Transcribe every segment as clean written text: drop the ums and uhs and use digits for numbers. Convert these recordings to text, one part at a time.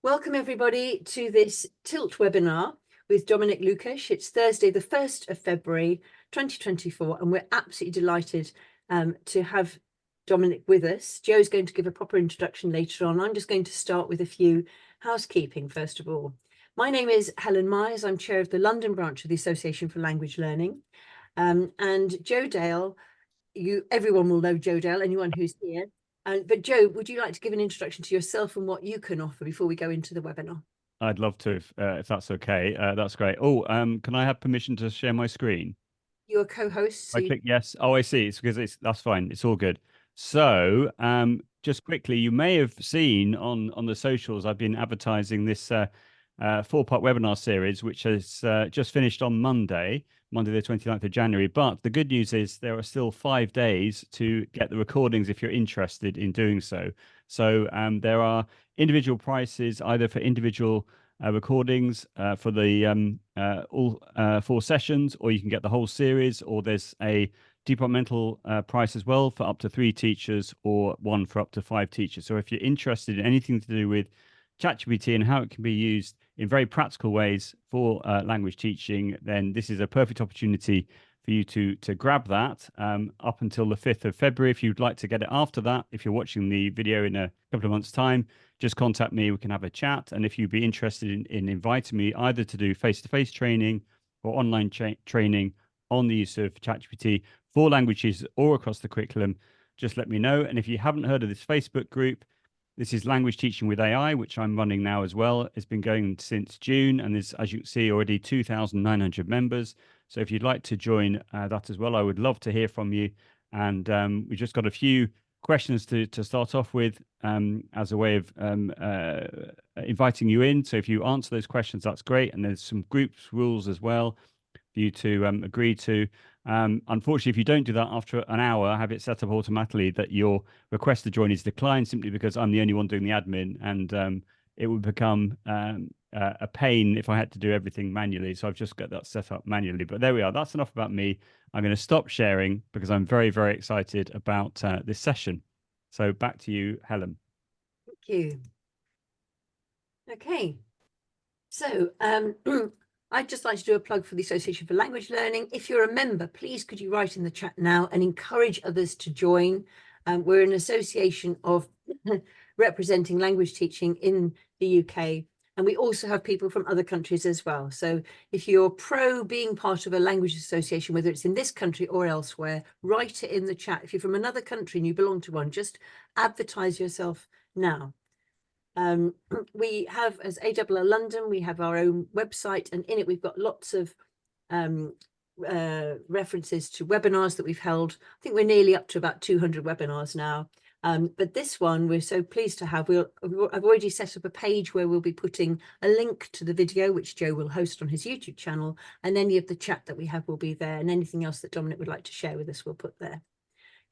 Welcome everybody to this Tilt webinar with Dominic Lukash. It's Thursday, the 1st of February, 2024, and we're absolutely delighted to have Dominic with us. Joe's going to give a proper introduction later on. I'm just going to start with a few housekeeping, first of all. My name is Helen Myers. I'm chair of the London branch of the Association for Language Learning. And Joe Dale, everyone will know Joe Dale, anyone who's here. But Joe, would you like to give an introduction to yourself and what you can offer before we go into the webinar? I'd love to, if that's okay. That's great. Oh, can I have permission to share my screen? You're a co-host, so I click yes. Oh, I see. It's because that's fine. It's all good. So, just quickly, you may have seen on the socials, I've been advertising this four-part webinar series, which has just finished on Monday the 29th of January. But the good news is there are still 5 days to get the recordings if you're interested in doing so. So there are individual prices either for individual recordings for the all 4 sessions, or you can get the whole series, or there's a departmental price as well for up to 3 teachers, or one for up to 5 teachers. So if you're interested in anything to do with ChatGPT and how it can be used in very practical ways for language teaching, then this is a perfect opportunity for you to grab that up until the 5th of February. If you'd like to get it after that, if you're watching the video in a couple of months' time, just contact me. We can have a chat. And if you'd be interested in inviting me either to do face-to-face training or online training on the use of ChatGPT for languages or across the curriculum, just let me know. And if you haven't heard of this Facebook group, this is Language Teaching with AI, which I'm running now as well. It's been going since June, and there's, as you can see, already 2,900 members. So if you'd like to join that as well, I would love to hear from you. And we just got a few questions to start off with as a way of inviting you in. So if you answer those questions, that's great. And there's some groups rules as well for you to agree to. Unfortunately, if you don't do that after an hour, have it set up automatically that your request to join is declined simply because I'm the only one doing the admin, and it would become a pain if I had to do everything manually. So I've just got that set up manually. But there we are. That's enough about me. I'm going to stop sharing because I'm very, very excited about this session. So back to you, Helen. thank you. Okay, so I'd just like to do a plug for the Association for Language Learning. If you're a member, please could you write in the chat now and encourage others to join. We're an association of representing language teaching in the UK. And we also have people from other countries as well. So if you're pro being part of a language association, whether it's in this country or elsewhere, write it in the chat. If you're from another country and you belong to one, just advertise yourself now. We have, as ALL London, we have our own website, and in it we've got lots of references to webinars that we've held. I think we're nearly up to about 200 webinars now. But this one we're so pleased to have. I've already set up a page where we'll be putting a link to the video, which Joe will host on his YouTube channel, and any of the chat that we have will be there, and anything else that Dominic would like to share with us we'll put there.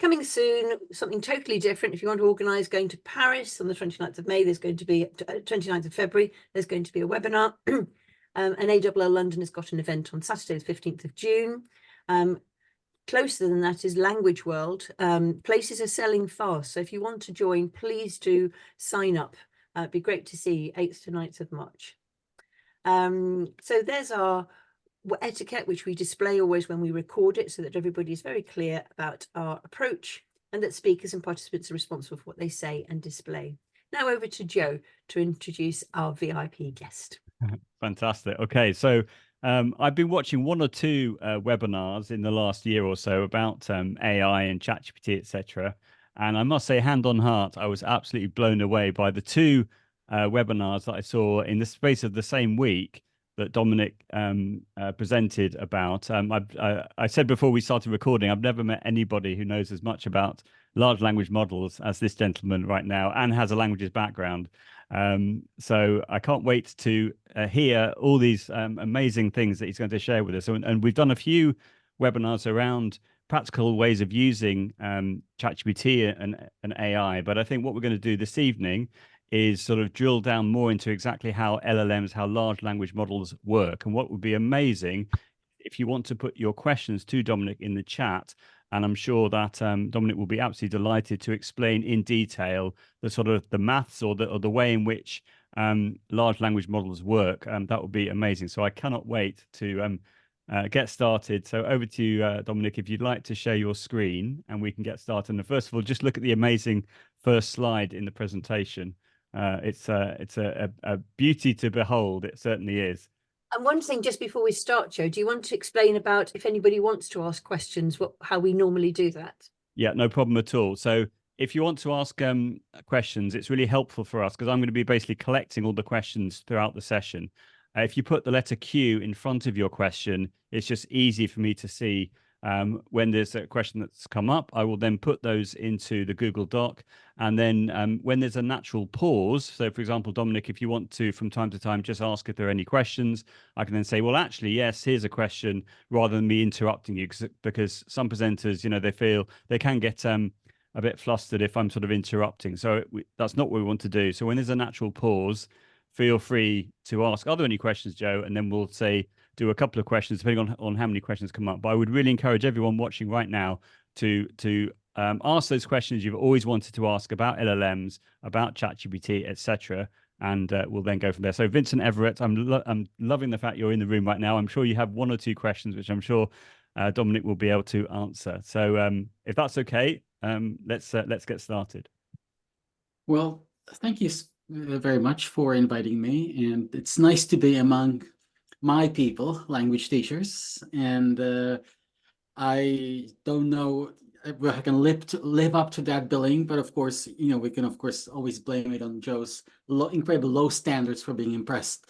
Coming soon, something totally different. If you want to organise going to Paris on the 29th of May, there's going to be 29th of February, there's going to be a webinar. And ALL London has got an event on Saturday, the 15th of June. Closer than that is Language World. Places are selling fast. So if you want to join, please do sign up. It'd be great to see you 8th to 9th of March. So there's our etiquette, which we display always when we record it so that everybody is very clear about our approach and that speakers and participants are responsible for what they say and display. Now over to Joe to introduce our VIP guest. Fantastic. Okay, so I've been watching 1 or 2 webinars in the last year or so about AI and ChatGPT, etc. And I must say, hand on heart, I was absolutely blown away by the 2 webinars that I saw in the space of the same week that Dominic presented about. I said before we started recording, I've never met anybody who knows as much about large language models as this gentleman right now and has a languages background. So I can't wait to hear all these amazing things that he's going to share with us. And we've done a few webinars around practical ways of using ChatGPT and AI. But I think what we're going to do this evening is sort of drill down more into exactly how LLMs, how large language models work. And what would be amazing if you want to put your questions to Dominic in the chat, and I'm sure that Dominic will be absolutely delighted to explain in detail the sort of the maths or the way in which large language models work, that would be amazing. So I cannot wait to get started. So over to you, Dominic, if you'd like to share your screen and we can get started. And first of all, just look at the amazing first slide in the presentation. It's a beauty to behold. It certainly is. And one thing just before we start, Joe, do you want to explain about if anybody wants to ask questions, how we normally do that? Yeah, no problem at all. So if you want to ask questions, it's really helpful for us because I'm going to be basically collecting all the questions throughout the session. If you put the letter Q in front of your question, it's just easy for me to see when there's a question that's come up. I will then put those into the Google Doc. And then when there's a natural pause, so for example, Dominic, if you want to, from time to time, just ask if there are any questions, I can then say, well, actually, yes, here's a question, rather than me interrupting you, because some presenters, they feel they can get a bit flustered if I'm sort of interrupting. So that's not what we want to do. So when there's a natural pause, feel free to ask, are there any questions, Joe? And then we'll do a couple of questions depending on how many questions come up. But I would really encourage everyone watching right now to ask those questions you've always wanted to ask about LLMs, about ChatGPT, etc. And we'll then go from there. So Vincent Everett, I'm loving the fact you're in the room right now. I'm sure you have one or two questions, which I'm sure Dominic will be able to answer. So if that's okay, let's get started. Well, thank you very much for inviting me, and it's nice to be among my people, language teachers. And I don't know if I can live up to that billing, but of course, we can of course always blame it on Joe's incredible low standards for being impressed.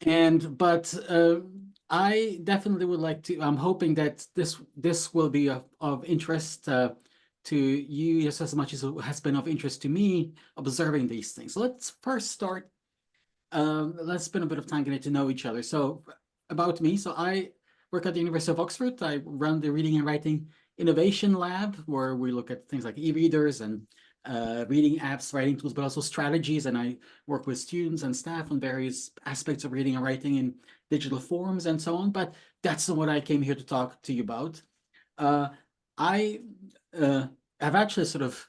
But I definitely would like to. I'm hoping that this will be of interest to you just as much as it has been of interest to me observing these things. So let's first start. Let's spend a bit of time getting to know each other. So about me, so I work at the University of Oxford. I run the Reading and Writing Innovation Lab, where we look at things like e-readers and reading apps, writing tools, but also strategies. And I work with students and staff on various aspects of reading and writing in digital forms and so on. But that's not what I came here to talk to you about. I have actually sort of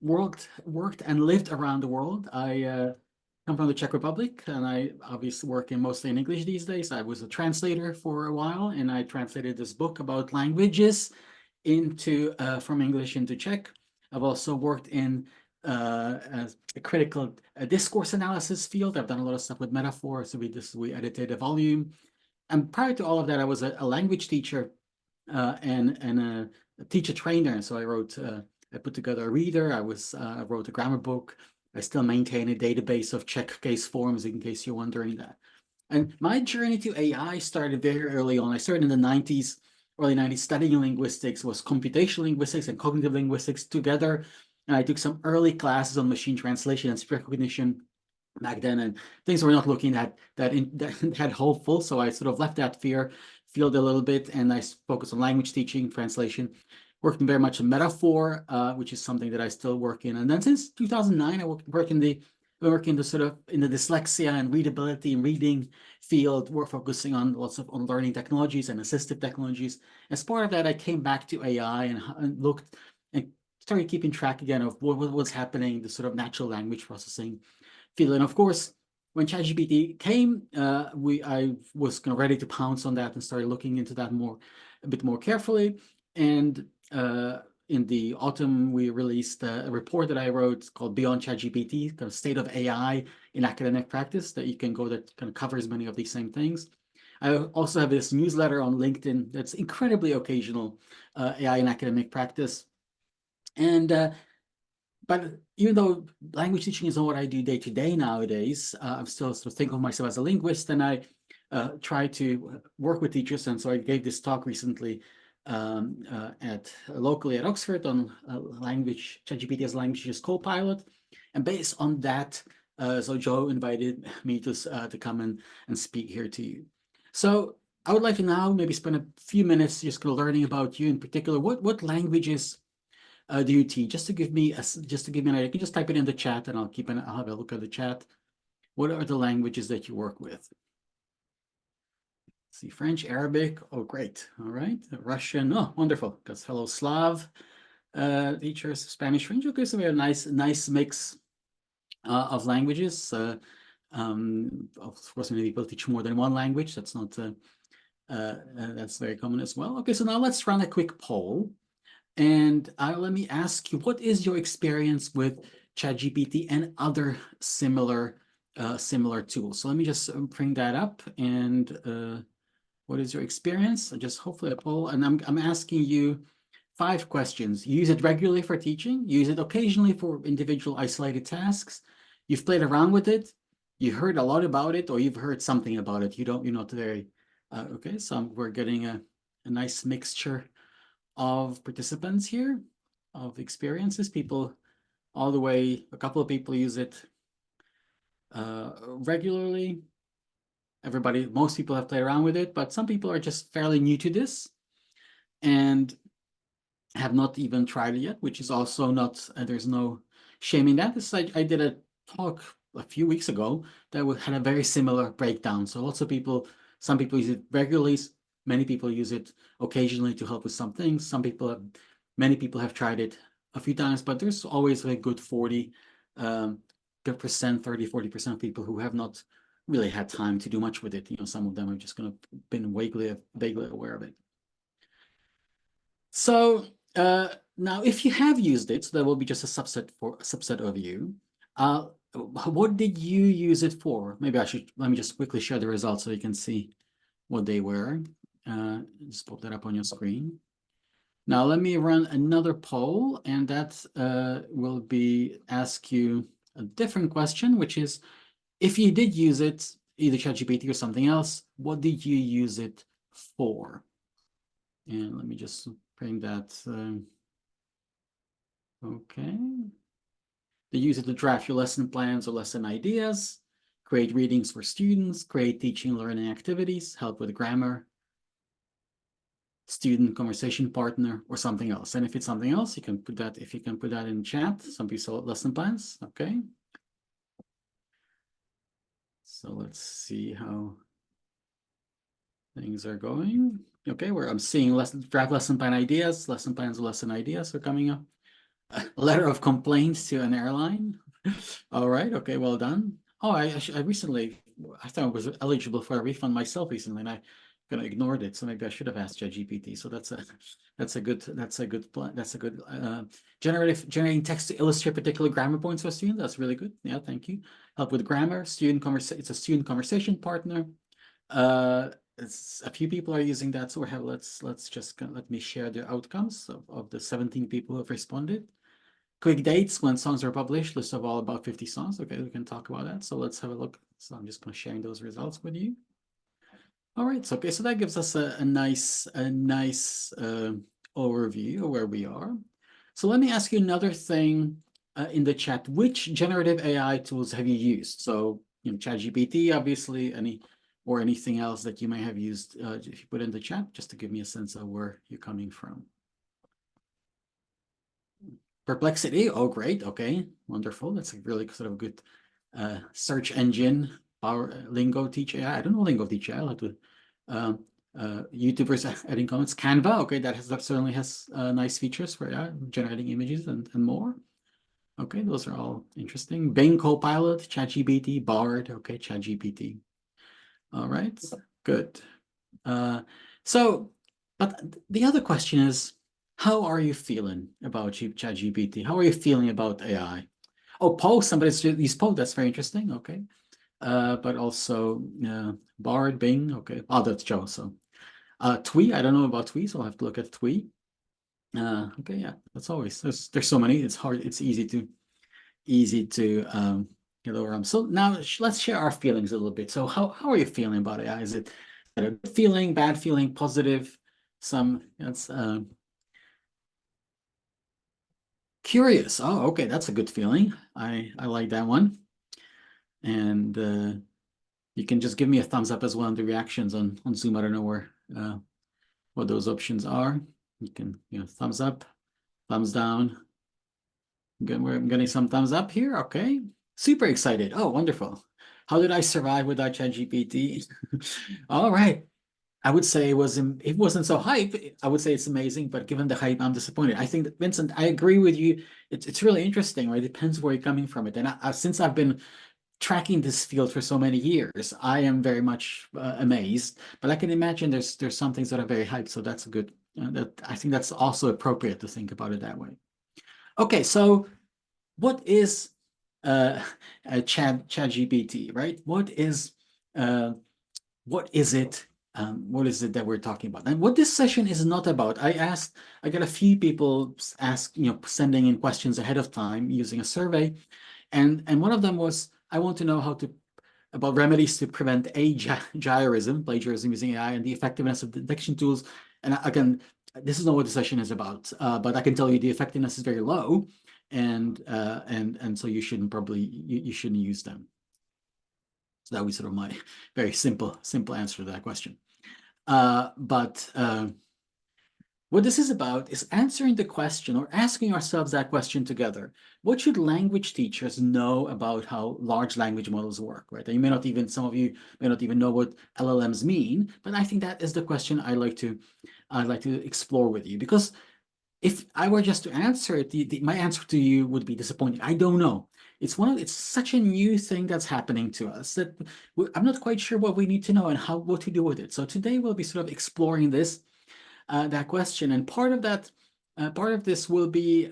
worked and lived around the world. I come from the Czech Republic, and I obviously work mostly in English these days. I was a translator for a while, and I translated this book about languages from English into Czech. I've also worked in a critical discourse analysis field. I've done a lot of stuff with metaphor. So we edited a volume. And prior to all of that, I was a language teacher and a teacher trainer. So I put together a reader. I wrote a grammar book. I still maintain a database of Czech case forms in case you're wondering that. And my journey to AI started very early on. I started in the early 90s, studying linguistics. It was computational linguistics and cognitive linguistics together. And I took some early classes on machine translation and speech recognition back then, and things were not looking that hopeful. So I sort of left that field a little bit, and I focused on language teaching, translation, working very much in metaphor, which is something that I still work in. And then since 2009, I work in the sort of in the dyslexia and readability and reading field. We're focusing on lots of learning technologies and assistive technologies. As part of that, I came back to AI and looked and started keeping track again of what was happening, the sort of natural language processing field. And of course, when ChatGPT came, I was kind of ready to pounce on that and started looking into that a bit more carefully. And in the autumn, we released a report that I wrote called Beyond ChatGPT, kind of state of AI in academic practice, that kind of covers many of these same things. I also have this newsletter on LinkedIn that's incredibly occasional, AI in academic practice. But even though language teaching is not what I do day to day nowadays, I'm still sort of think of myself as a linguist, and I try to work with teachers. And so I gave this talk recently locally at Oxford on ChatGPT as language teacher's co-pilot. And based on that, so Joe invited me to come and speak here to you. So I would like to now maybe spend a few minutes just kind of learning about you in particular. What languages do you teach? Just to give me an idea, you can just type it in the chat, and I'll have a look at the chat. What are the languages that you work with? Let's see, French, Arabic. Oh, great. All right. Russian. Oh, wonderful. Because fellow Slav teachers, Spanish, French. Okay, so we have a nice mix. of languages. Of course, many people teach more than one language. That's not that's very common as well. Okay, so now let's run a quick poll, and let me ask you, what is your experience with ChatGPT and other similar similar tools? So let me just bring that up. And what is your experience? Just hopefully a poll, and I'm asking you 5 questions. You use it regularly for teaching. You use it occasionally for individual isolated tasks. You've played around with it. You heard a lot about it, or you've heard something about it. You're not very okay. So we're getting a nice mixture of participants here, of experiences. People all the way. A couple of people use it regularly. Most people have played around with it, but some people are just fairly new to this and have not even tried it yet, which is also not, there's no shame in that. I did a talk a few weeks ago that had a very similar breakdown. So lots of people, some people use it regularly, many people use it occasionally to help with some things. Many people have tried it a few times, but there's always a good 40%, 30-40% of people who have not really had time to do much with it. Some of them have just been vaguely aware of it. So now, if you have used it, so there will be just a subset of you. What did you use it for? Maybe let me just quickly share the results so you can see what they were. Just put that up on your screen. Now let me run another poll, and that will ask you a different question, which is, if you did use it, either ChatGPT or something else, what did you use it for? And let me just bring that. Okay. They use it to draft your lesson plans or lesson ideas, create readings for students, create teaching and learning activities, help with grammar, student conversation partner, or something else. And if it's something else, you can put that, if you can put that in chat. Some people lesson plans. Okay. So let's see how things are going. Okay, I'm seeing draft lesson plan ideas, lesson plans, lesson ideas are coming up. A letter of complaints to an airline. All right. Okay. Well done. Oh, I recently, I thought I was eligible for a refund myself recently, and I kind of ignored it. So maybe I should have asked ChatGPT. So that's a good plan. That's a good generating text to illustrate particular grammar points for students. That's really good. Yeah. Thank you. Help with grammar. It's a student conversation partner. A few people are using that. So let me share the outcomes of the 17 people who have responded. Quick dates when songs are published, list of all about 50 songs. Okay, we can talk about that. So let's have a look. So I'm just going to share those results with you. All right. So okay, so that gives us a nice overview of where we are. So let me ask you another thing in the chat. Which generative AI tools have you used? So ChatGPT, obviously, or anything else that you may have used. If you put in the chat, just to give me a sense of where you're coming from. Perplexity. Oh, great. Okay, wonderful. That's a really sort of good search engine. Lingo Teach AI. I don't know Lingo Teach AI. I'll have to. YouTubers adding comments. Canva. Okay, that certainly has nice features for generating images and more. Okay, those are all interesting. Bing Copilot, ChatGPT, Bard. Okay, ChatGPT. All right, good. But the other question is, how are you feeling about ChatGPT? How are you feeling about AI? Oh, Poe, somebody's used Poe. That's very interesting. Okay. But also Bard, Bing. Okay. Oh, that's Joe. So Twee. I don't know about Twee, so I'll have to look at Twee. Okay. Yeah. That's always there's so many. It's hard. It's easy to get over them. So now let's share our feelings a little bit. So how are you feeling about AI? Is it a good feeling, bad feeling, positive? That's curious. Oh, okay, that's a good feeling. I like that one. And you can just give me a thumbs up as well in the reactions on Zoom. I don't know what those options are. You can thumbs up, thumbs down. I'm getting some thumbs up here. Okay, super excited. Oh, wonderful. How did I survive without ChatGPT? All right. I would say it wasn't so hype. I would say it's amazing, but given the hype, I'm disappointed. I think that, Vincent, I agree with you. It's really interesting, right? It depends where you're coming from it. And since I've been tracking this field for so many years, I am very much amazed. But I can imagine there's some things that are very hyped, so that's a good. That I think that's also appropriate to think about it that way. Okay, so what is ChatGPT, right? What is it? What is it that we're talking about? And what this session is not about, I got a few people sending in questions ahead of time using a survey. And one of them was, I want to know about remedies to prevent plagiarism using AI, and the effectiveness of detection tools. And again, this is not what the session is about, but I can tell you the effectiveness is very low, and so you shouldn't use them. So that was sort of my very simple answer to that question. What this is about is answering the question, or asking ourselves that question together. What should language teachers know about how large language models work, right? And some of you may not even know what LLMs mean, but I think that is the question I'd like to explore with you. Because if I were just to answer it, my answer to you would be disappointing. I don't know. It's such a new thing that's happening to us that I'm not quite sure what we need to know and what to do with it. So today we'll be sort of exploring that question, and part of this will be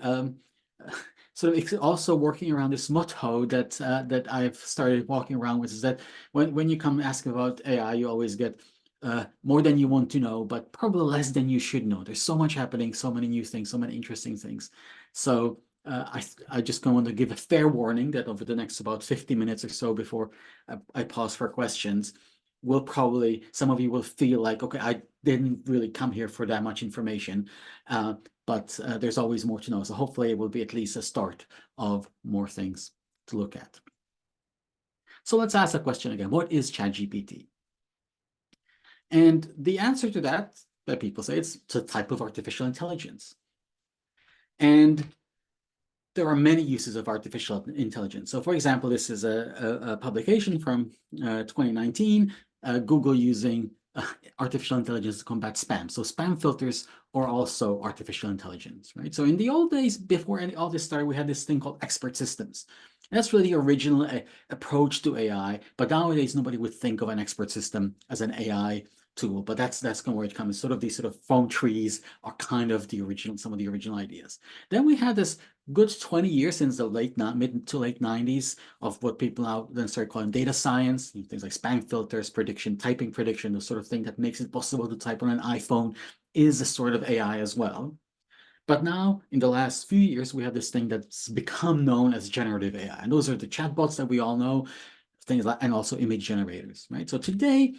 sort of also working around this motto that I've started walking around with, is that when you come asking about AI, you always get more than you want to know, but probably less than you should know. There's so much happening, so many new things, so many interesting things. So I just want to give a fair warning that over the next about 50 minutes or so before I pause for questions, some of you will feel like, okay, I didn't really come here for that much information, but there's always more to know. So hopefully it will be at least a start of more things to look at. So let's ask the question again. What is ChatGPT? And the answer to that people say, it's a type of artificial intelligence. And there are many uses of artificial intelligence. So for example, this is a publication from 2019, Google using artificial intelligence to combat spam. So spam filters are also artificial intelligence, right? So in the old days, before all this started, we had this thing called expert systems. And that's really the original approach to AI. But nowadays, nobody would think of an expert system as an AI tool, but that's kind of where it comes. Sort of these sort of phone trees are kind of some of the original ideas. Then we had this good 20 years since the mid to late 90s of what people now then start calling data science, things like spam filters, typing prediction, the sort of thing that makes it possible to type on an iPhone is a sort of AI as well. But now, in the last few years, we have this thing that's become known as generative AI. And those are the chatbots that we all know, things like, and also image generators, right? So today,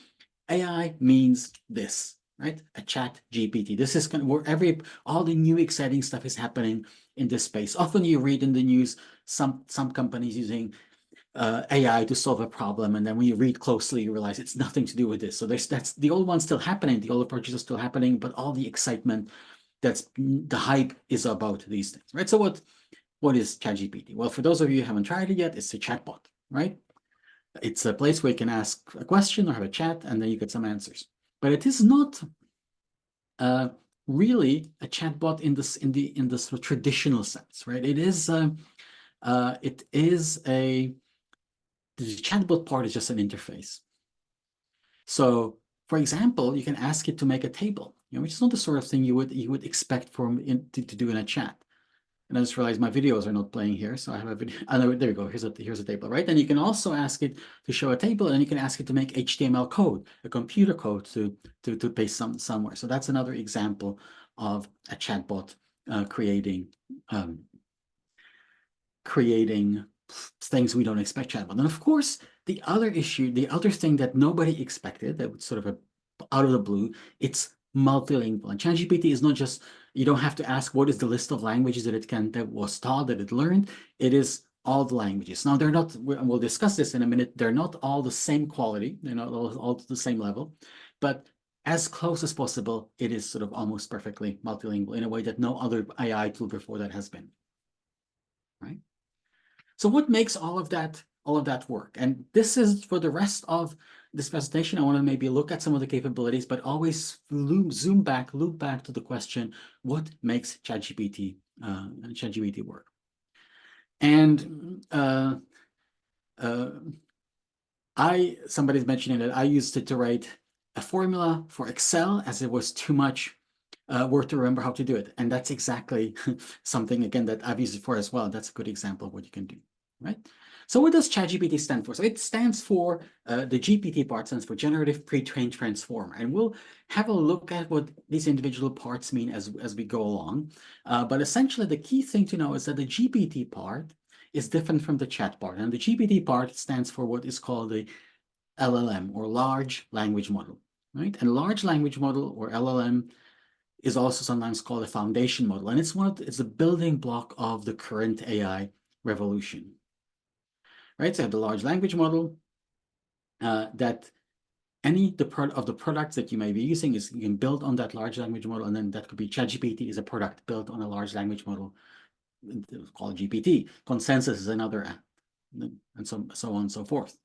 AI means this, right? A chat GPT. This is kind of where all the new exciting stuff is happening in this space. Often you read in the news some companies using AI to solve a problem, and then when you read closely, you realize it's nothing to do with this. So that's the old one's still happening, the old approaches are still happening, but all the excitement, the hype is about these things, right? So what is ChatGPT? Well, for those of you who haven't tried it yet, it's a chatbot, right? It's a place where you can ask a question or have a chat, and then you get some answers. But it is not really a chatbot in the sort of traditional sense, right? The chatbot part is just an interface. So, for example, you can ask it to make a table, which is not the sort of thing you would expect to do in a chat. And I just realized my videos are not playing here, so I have a video. Oh, no, there we go. Here's a table, right? And you can also ask it to show a table, and you can ask it to make HTML code, a computer code to paste somewhere. So that's another example of a chatbot creating things we don't expect chatbot. And of course, the other thing that nobody expected, that was sort of out of the blue, it's multilingual. And ChatGPT is not just, you don't have to ask what is the list of languages that it learned. It is all the languages. Now they're not, we'll discuss this in a minute, they're not all the same quality, they're not all the same level, but as close as possible, it is sort of almost perfectly multilingual in a way that no other AI tool before that has been, right? So what makes all of that all of that work. And this is for the rest of this presentation. I want to maybe look at some of the capabilities, but always loop back to the question, what makes ChatGPT work? And somebody's mentioning that I used it to write a formula for Excel as it was too much work to remember how to do it. And that's exactly something, again, that I've used it for as well. That's a good example of what you can do, right? So what does ChatGPT stand for? So it stands for, the GPT part stands for Generative Pre-trained Transformer. And we'll have a look at what these individual parts mean as we go along. But essentially, the key thing to know is that the GPT part is different from the chat part. And the GPT part stands for what is called the LLM, or large language model, right? And large language model, or LLM, is also sometimes called a foundation model. And it's a building block of the current AI revolution, right? So you have the large language model that any of the products that you may be using you can build on that large language model. And then that could be ChatGPT is a product built on a large language model called GPT. Consensus is another, and so on and so forth.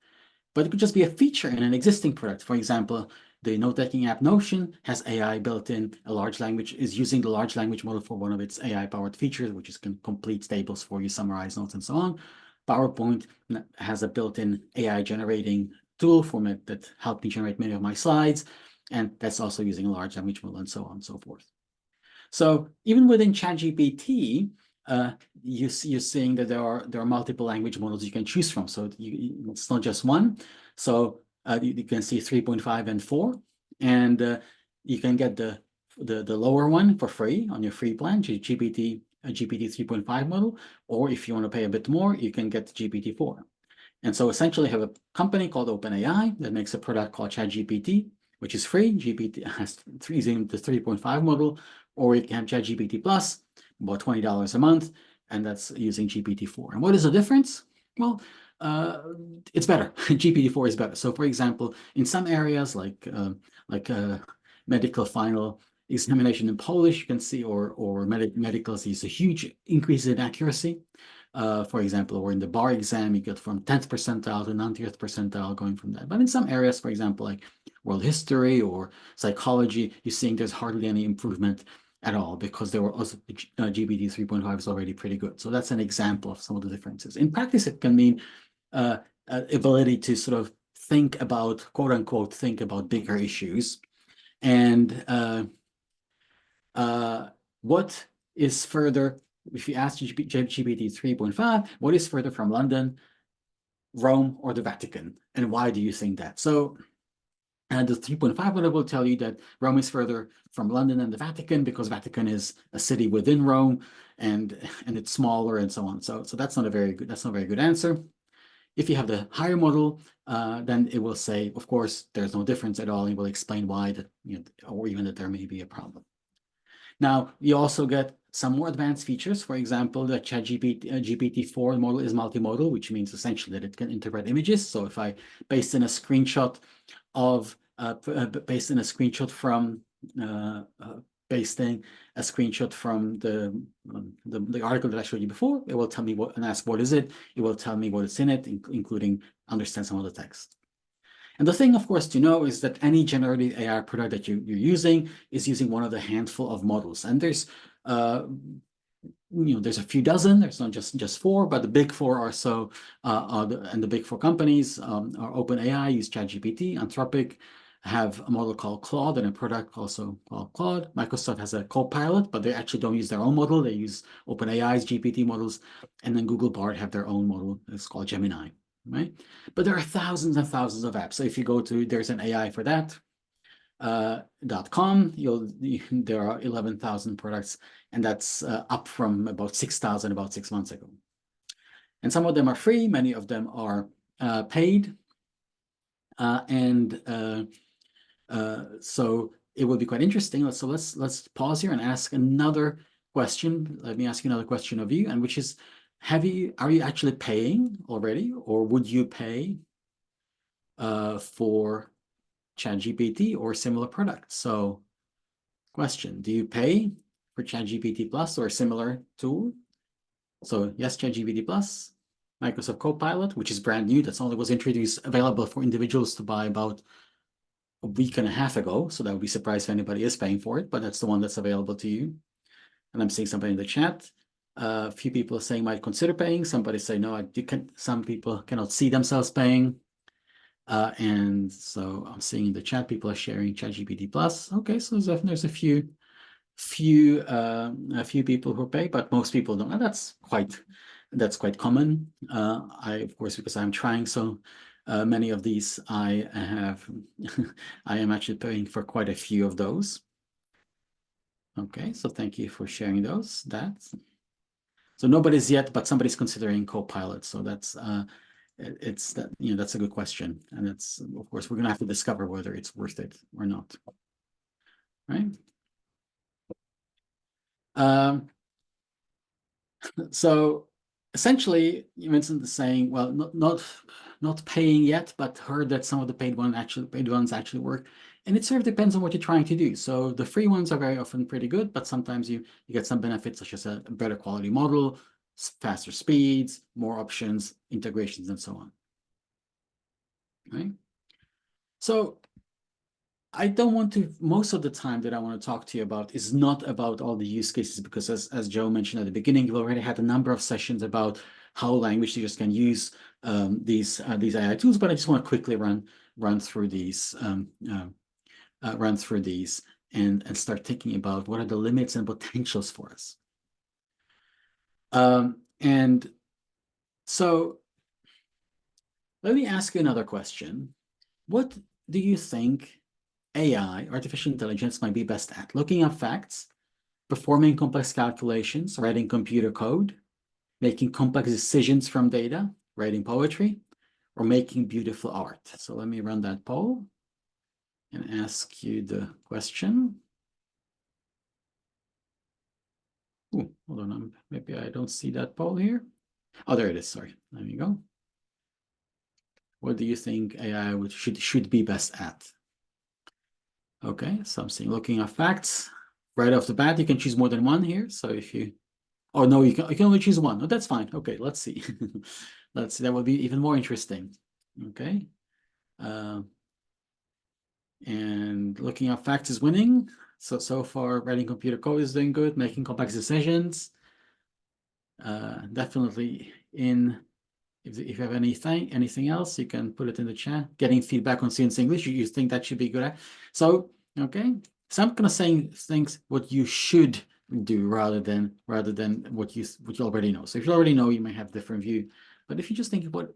But it could just be a feature in an existing product. For example, the note-taking app Notion has AI built in. Is using the large language model for one of its AI-powered features, which is can complete tables for you, summarize notes, and so on. PowerPoint has a built-in AI generating tool that helped me generate many of my slides, and that's also using a large language model, and so on and so forth. So even within ChatGPT, you're seeing that there are multiple language models you can choose from. So it's not just one. So you can see 3.5 and 4, and you can get the lower one for free on your free plan, GPT 3.5 model, or if you want to pay a bit more, you can get GPT-4. And so essentially, you have a company called OpenAI that makes a product called ChatGPT, which is free. GPT has using the 3.5 model, or you can have ChatGPT Plus, about $20 a month, and that's using GPT-4. And what is the difference? Well, it's better. GPT-4 is better. So, for example, in some areas like medical final examination in Polish, you can see, or medical sees a huge increase in accuracy. For example, or in the bar exam, you get from 10th percentile to 90th percentile going from that. But in some areas, for example, like world history or psychology, you're seeing there's hardly any improvement at all, because there were also GPT 3.5 is already pretty good. So that's an example of some of the differences. In practice, it can mean ability to sort of think about, quote unquote, think about bigger issues. And what is further, if you ask GPT 3.5, what is further from London, Rome, or the Vatican? And why do you think that? So the 3.5 model will tell you that Rome is further from London and the Vatican, because Vatican is a city within Rome, and it's smaller, and so on. So that's not a very good answer. If you have the higher model, then it will say, of course, there's no difference at all. It will explain why that, or even that there may be a problem. Now, you also get some more advanced features. For example, the GPT-4 model is multimodal, which means essentially that it can interpret images. So if I paste in a screenshot from the article that I showed you before, it will tell me what, and ask what is it. It will tell me what is in it, including understand some of the text. And the thing, of course, to know is that any generative AI product that you're using is using one of the handful of models. And there's there's a few dozen. There's not just 4, but the big 4 are so. And the big 4 companies are OpenAI, use ChatGPT. Anthropic have a model called Claude, and a product also called Claude. Microsoft has a Copilot, but they actually don't use their own model. They use OpenAI's GPT models. And then Google Bard have their own model. It's called Gemini. Right? But there are thousands and thousands of apps. So if you go to, there's an AI for that .com, there are 11,000 products, and that's up from about 6,000 about 6 months ago. And some of them are free, many of them are paid, so it will be quite interesting. So let's pause here and ask another question. Let me ask you another question of you, and which is, are you actually paying already, or would you pay for ChatGPT or similar products? So question, do you pay for ChatGPT Plus or a similar tool? So yes, ChatGPT Plus, Microsoft Copilot, which is brand new. That's only was introduced, available for individuals to buy about a week and a half ago. So that would be surprised if anybody is paying for it, but that's the one that's available to you. And I'm seeing somebody in the chat. A few people are saying might consider paying. Somebody say no. Some people cannot see themselves paying. And so I'm seeing in the chat people are sharing ChatGPT Plus. Okay, so there's a few people who pay, but most people don't. And that's quite common. I, of course, because I'm trying so many of these, I am actually paying for quite a few of those. Okay, so thank you for sharing those. So nobody's yet, but somebody's considering Copilot. So that's that's a good question, and it's, of course, we're gonna have to discover whether it's worth it or not, right? So essentially, you mentioned the saying, well, not paying yet, but heard that some of the paid ones actually work. And it sort of depends on what you're trying to do. So the free ones are very often pretty good, but sometimes you get some benefits, such as a better quality model, faster speeds, more options, integrations, and so on. Right? So I don't want to, most of the time that I want to talk to you about is not about all the use cases, because as Joe mentioned at the beginning, we've already had a number of sessions about how language teachers can use these AI tools, but I just want to quickly run through these and start thinking about what are the limits and potentials for us. And so let me ask you another question. What do you think AI, artificial intelligence, might be best at? Looking up facts, performing complex calculations, writing computer code, making complex decisions from data, writing poetry, or making beautiful art? So let me run that poll and ask you the question. Ooh, hold on, maybe I don't see that poll here. Oh, there it is, sorry. There you go. What do you think AI should be best at? Okay, so I'm saying looking at facts. Right off the bat, you can choose more than one here. So if you, oh no, you can only choose one. Oh, that's fine. Okay, let's see. Let's see, that will be even more interesting. Okay. And looking at facts is winning. So far, writing computer code is doing good, making complex decisions. Definitely in. If you have anything else, you can put it in the chat. Getting feedback on students' English, you think that should be good at. So, okay. So I'm gonna say things what you should do rather than what you already know. So if you already know, you may have a different view. But if you just think what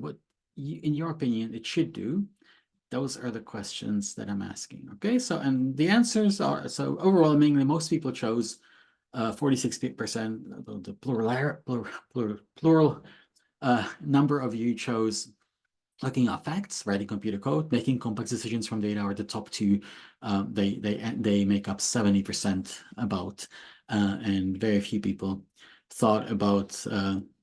you, in your opinion, it should do, those are the questions that I'm asking. Okay. So, and the answers are, so overwhelmingly, most people chose 46%, the plural number of you chose looking at facts, writing computer code, making complex decisions from data are the top two. They make up 70% about, and very few people thought about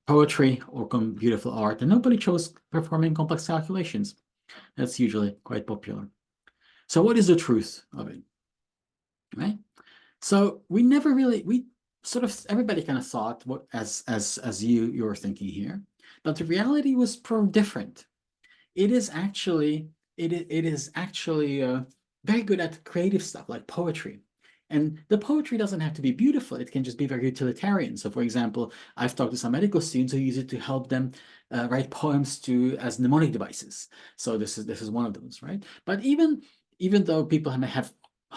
poetry or beautiful art, and nobody chose performing complex calculations. That's usually quite popular. So what is the truth of it, right? So we never really, everybody kind of thought what as you're thinking here, but the reality was different. It is actually very good at creative stuff like poetry. And the poetry doesn't have to be beautiful. It can just be very utilitarian. So for example, I've talked to some medical students who use it to help them write poems as mnemonic devices. So this is one of those, right? But even though people may have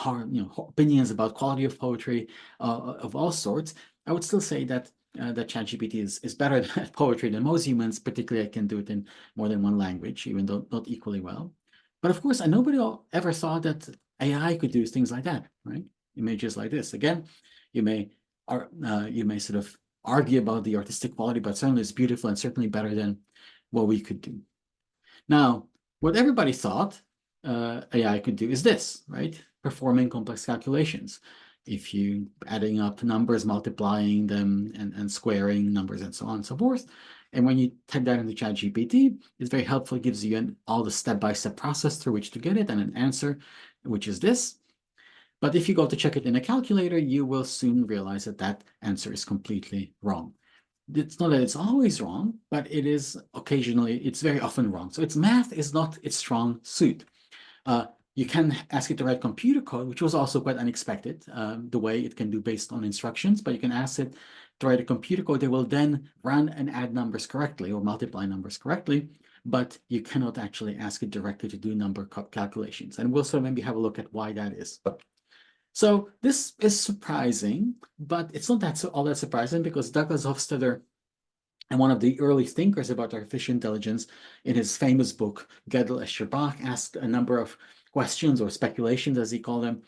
opinions about quality of poetry of all sorts, I would still say that that ChatGPT is better at poetry than most humans, particularly I can do it in more than one language, even though not equally well. But of course, nobody ever thought that AI could do things like that, right? Images like this. Again, you may sort of argue about the artistic quality, but certainly it's beautiful and certainly better than what we could do. Now, what everybody thought AI could do is this, right? Performing complex calculations. If you adding up numbers, multiplying them, and squaring numbers, and so on and so forth. And when you type that into ChatGPT, it's very helpful. It gives you all the step-by-step process through which to get it and an answer, which is this. But if you go to check it in a calculator, you will soon realize that that answer is completely wrong. it's not that it's always wrong, but it is occasionally, it's very often wrong. So math is not its strong suit. You can ask it to write computer code, which was also quite unexpected, the way it can do based on instructions, but you can ask it to write a computer code that will then run and add numbers correctly or multiply numbers correctly, but you cannot actually ask it directly to do number calculations. And we'll sort of maybe have a look at why that is. So this is surprising, but it's not all that surprising, because Douglas Hofstadter, and one of the early thinkers about artificial intelligence, in his famous book, Gödel Escher Bach, asked a number of questions, or speculations as he called them.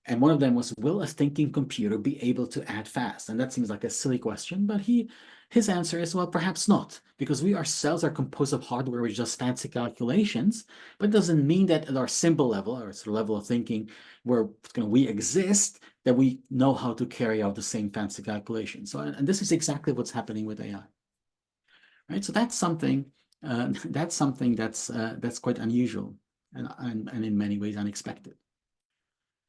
And one of them was, will a thinking computer be able to add fast? And that seems like a silly question, but his answer is, well, perhaps not, because we ourselves are composed of hardware which does fancy calculations, but it doesn't mean that at our simple level, or sort of level of thinking where we exist, that we know how to carry out the same fancy calculations. So, and this is exactly what's happening with AI. Right, so that's something that's quite unusual and in many ways unexpected.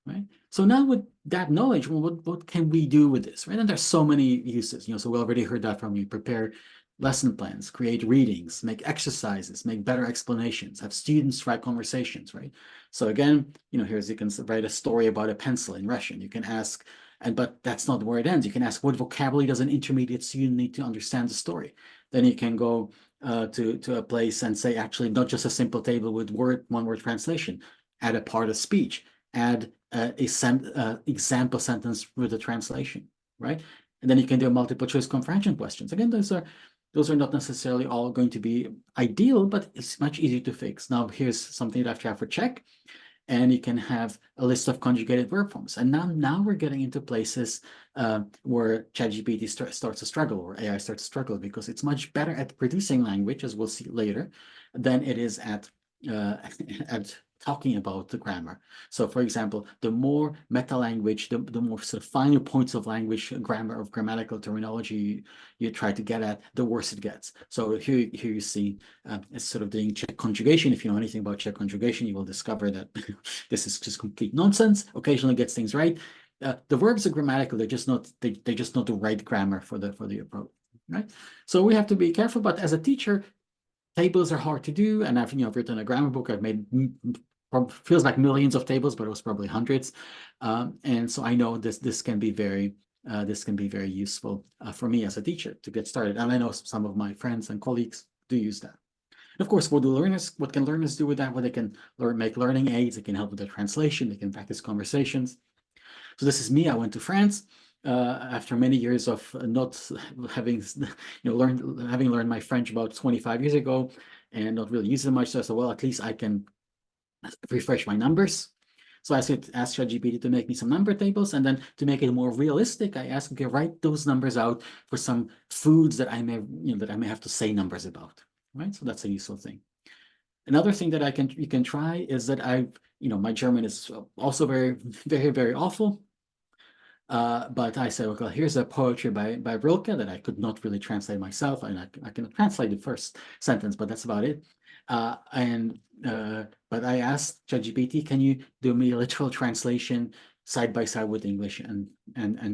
Right. So now with that knowledge, well, what can we do with this? Right. And there's so many uses, so we already heard that from you. Prepare lesson plans, create readings, make exercises, make better explanations, have students write conversations, right? So again, here's, you can write a story about a pencil in Russian. You can ask, but that's not where it ends. You can ask, what vocabulary does an intermediate student need to understand the story? Then you can go to a place and say, actually, not just a simple table with one-word translation, add a part of speech, add example sentence with a translation, right? And then you can do multiple choice comprehension questions. Again, those are not necessarily all going to be ideal, but it's much easier to fix. Now, here's something that I have to have for check. And you can have a list of conjugated verb forms. And now we're getting into places where ChatGPT starts to struggle, or AI starts to struggle, because it's much better at producing language, as we'll see later, than it is at talking about the grammar. So, for example, the more meta language, the more sort of finer points of language, grammar, of grammatical terminology you try to get at, the worse it gets. So here you see it's sort of doing check conjugation. If you know anything about check conjugation, you will discover that this is just complete nonsense. Occasionally gets things right. The verbs are grammatical. They're just not the right grammar for the approach, right? So we have to be careful. But as a teacher, tables are hard to do, and I've written a grammar book. I've made feels like millions of tables, but it was probably hundreds. And so I know this can be very useful for me as a teacher to get started. And I know some of my friends and colleagues do use that. And of course, what can learners do with that? Well, they can make learning aids. They can help with the translation. They can practice conversations. So this is me. I went to France after many years of not having learned my French about 25 years ago and not really using it much. So I said, well, at least I can refresh my numbers. So I asked ChatGPT to make me some number tables, and then to make it more realistic, I asked, okay, write those numbers out for some foods that I may have to say numbers about, right? So that's a useful thing. Another thing that you can try is that my German is also very, very, very awful. But I said, okay, here's a poetry by Rilke that I could not really translate myself, and I can translate the first sentence, but that's about it. But I asked ChatGPT, can you do me a literal translation side by side with English and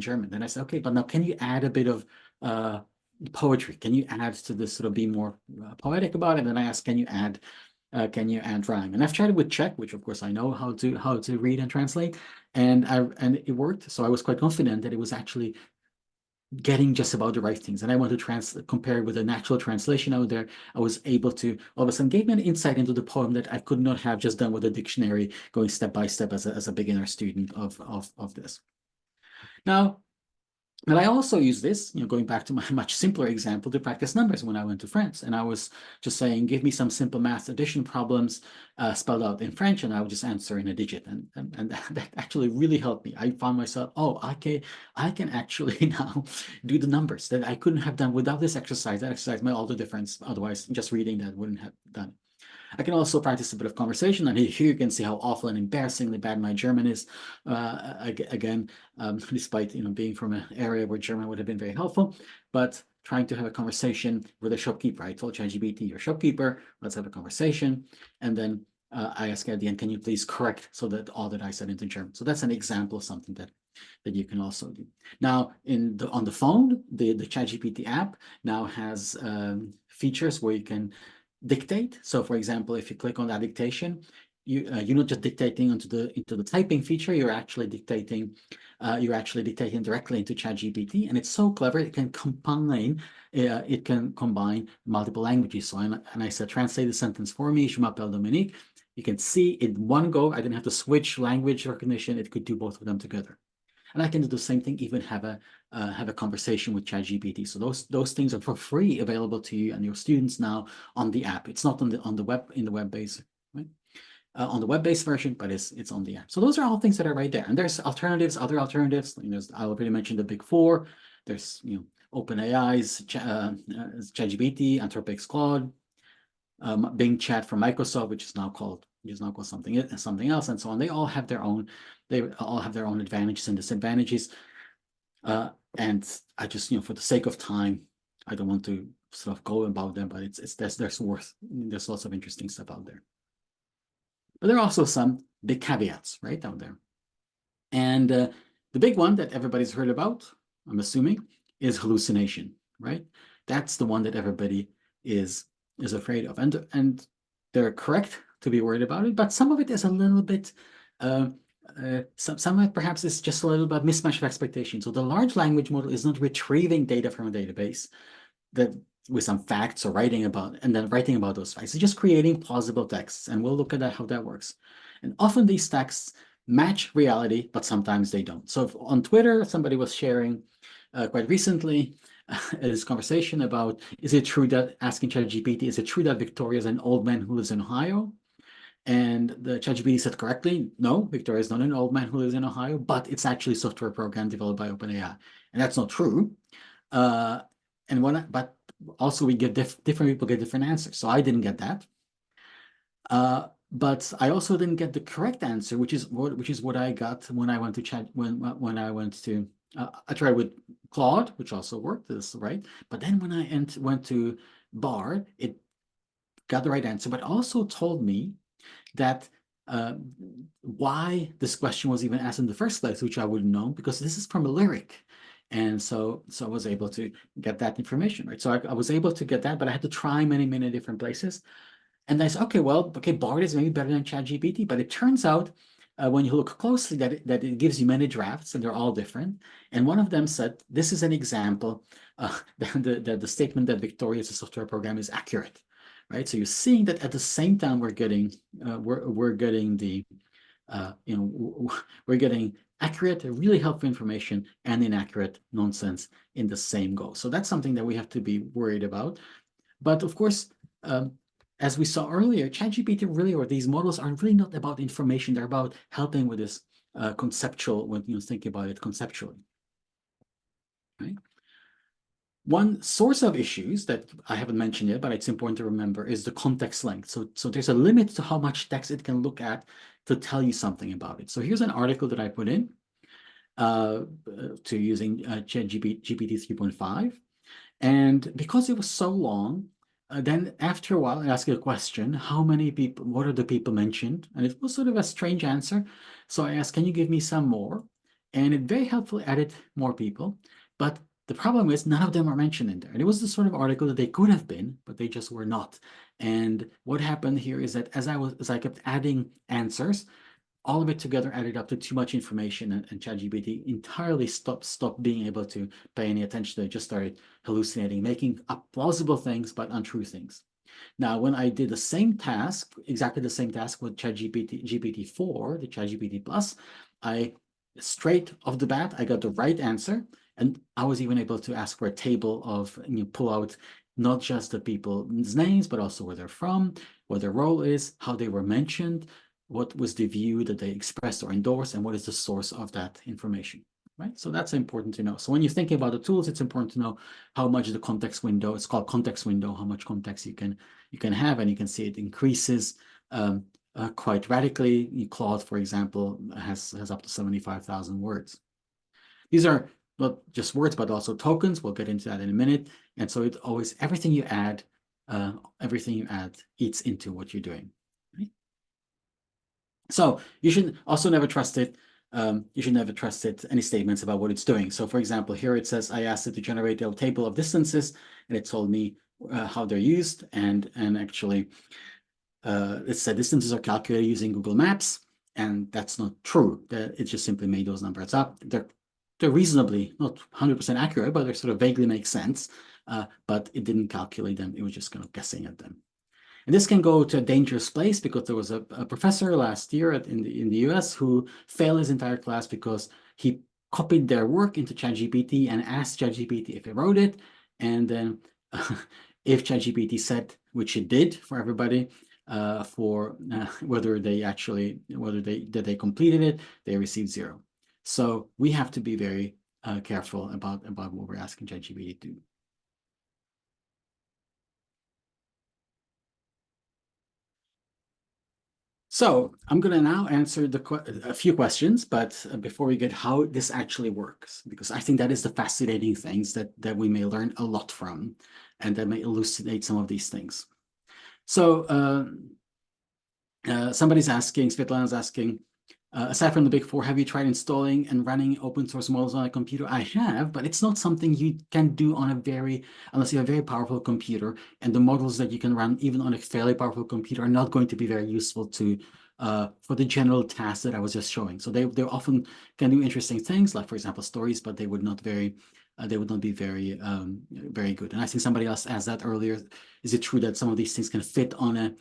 German? Then I said, okay, but now can you add a bit of poetry? Can you add to this, sort of be more poetic about it? And then I asked, can you add rhyme? And I've tried it with Czech, which of course I know how to read and translate, and it worked. So I was quite confident that it was actually getting just about the right things. And I want to compare it with a natural translation out there. I was able to all of a sudden give me an insight into the poem that I could not have just done with a dictionary, going step by step as a beginner student of this. Now, but I also use this, going back to my much simpler example, to practice numbers when I went to France. And I was just saying, give me some simple math addition problems spelled out in French, and I would just answer in a digit. And that actually really helped me. I found myself, I can actually now do the numbers that I couldn't have done without this exercise. That exercise made all the difference. Otherwise, just reading that wouldn't have done it. I can also practice a bit of conversation, and here you can see how awful and embarrassingly bad my German is. Again, despite being from an area where German would have been very helpful, but trying to have a conversation with a shopkeeper. I told ChatGPT, "You're a shopkeeper. Let's have a conversation." And then I asked at the end, "Can you please correct so that all that I said into German?" So that's an example of something that that you can also do. Now, on the phone, the ChatGPT app now has features where you can dictate. So, for example, if you click on that dictation, you're not just dictating into the typing feature. You're actually dictating directly into ChatGPT, and it's so clever. It can combine multiple languages. So, and I said, translate the sentence for me, je m'appelle Dominique. You can see in one go. I didn't have to switch language recognition. It could do both of them together. And I can do the same thing, even have a conversation with ChatGPT. So those things are for free available to you and your students now on the app. It's not on the web, in the web-based, right? On the web-based version, but it's on the app. So those are all things that are right there. And there's alternatives, other alternatives. I already mentioned the big four. There's OpenAI's ChatGPT, Anthropic's Claude, Bing Chat from Microsoft, which is now called something else, and so on. They all have their own advantages and disadvantages. And I just, for the sake of time, I don't want to sort of go about them, but there's lots of interesting stuff out there. But there are also some big caveats right out there. And the big one that everybody's heard about, I'm assuming, is hallucination, right? That's the one that everybody is afraid of. And they're correct to be worried about it, but some of it is a little bit, some of it perhaps is just a little bit mismatch of expectations. So the large language model is not retrieving data from a database with some facts or writing about those facts. It's just creating plausible texts, and we'll look at how that works. And often these texts match reality, but sometimes they don't. So on Twitter, somebody was sharing quite recently this conversation about, is it true that, asking ChatGPT, is it true that Victoria is an old man who lives in Ohio? And the ChatGPT said correctly, no, Victoria is not an old man who lives in Ohio, but it's actually a software program developed by OpenAI. And that's not true. But also we get different people get different answers. So I didn't get that. But I also didn't get the correct answer, which is what I got when I went to chat when I went to I tried with Claude, which also worked, this right. But then when I went to Bard, it got the right answer, but also told me that why this question was even asked in the first place, which I wouldn't know, because this is from a lyric. And so I was able to get that information, right? So I was able to get that, but I had to try many different places. And I said, okay, Bard is maybe better than ChatGPT, but it turns out when you look closely that it gives you many drafts, and they're all different. And one of them said, this is an example that the statement that Victoria is a software program is accurate, right? So you're seeing that at the same time we're getting accurate, really helpful information and inaccurate nonsense in the same go. So that's something that we have to be worried about. But of course, as we saw earlier, ChatGPT really, or these models, are really not about information. They're about helping with this conceptual, when you think about it conceptually. Right? One source of issues that I haven't mentioned yet, but it's important to remember, is the context length. So there's a limit to how much text it can look at to tell you something about it. So here's an article that I put in to using ChatGPT 3.5. And because it was so long, then after a while, I asked it a question, how many people, what are the people mentioned? And it was sort of a strange answer. So I asked, can you give me some more? And it very helpfully added more people. But the problem is none of them are mentioned in there. And it was the sort of article that they could have been, but they just were not. And what happened here is that as I kept adding answers, all of it together added up to too much information, and ChatGPT entirely stopped being able to pay any attention to it. Just started hallucinating, making up plausible things but untrue things. Now, when I did the same task, exactly the same task with GPT-4, the ChatGPT Plus, straight off the bat, I got the right answer, and I was even able to ask for a table of, pull out not just the people's names, but also where they're from, what their role is, how they were mentioned, what was the view that they expressed or endorsed, and what is the source of that information, right? So that's important to know. So when you're thinking about the tools, it's important to know how much the context window, it's called context window, how much context you can have, and you can see it increases quite radically. Claude, for example, has up to 75,000 words. These are not just words, but also tokens. We'll get into that in a minute. And so it always, everything you add eats into what you're doing. Right? So you should also never trust it you should never trust any statements about what it's doing. So for example, here it says, I asked it to generate a table of distances, and it told me how they're used, and actually it said distances are calculated using Google Maps, and that's not true. It just simply made those numbers up. They're reasonably, not 100% accurate, but they sort of vaguely make sense, but it didn't calculate them. It was just kind of guessing at them. And this can go to a dangerous place, because there was a professor last year in the US who failed his entire class because he copied their work into ChatGPT and asked ChatGPT if it wrote it. And then if ChatGPT said, which it did for everybody, whether they completed it, they received 0. So we have to be very careful about what we're asking ChatGPT to do. So I'm going to now answer a few questions, but before we get how this actually works, because I think that is the fascinating things that we may learn a lot from, and that may elucidate some of these things. So somebody's asking, Svetlana's asking, aside from the big four, have you tried installing and running open source models on a computer? I have, but it's not something you can do on unless you have a very powerful computer, and the models that you can run even on a fairly powerful computer are not going to be very useful for the general tasks that I was just showing. So they often can do interesting things, like for example stories, but they would not be very good. And I think somebody else asked that earlier. Is it true that some of these things can fit on a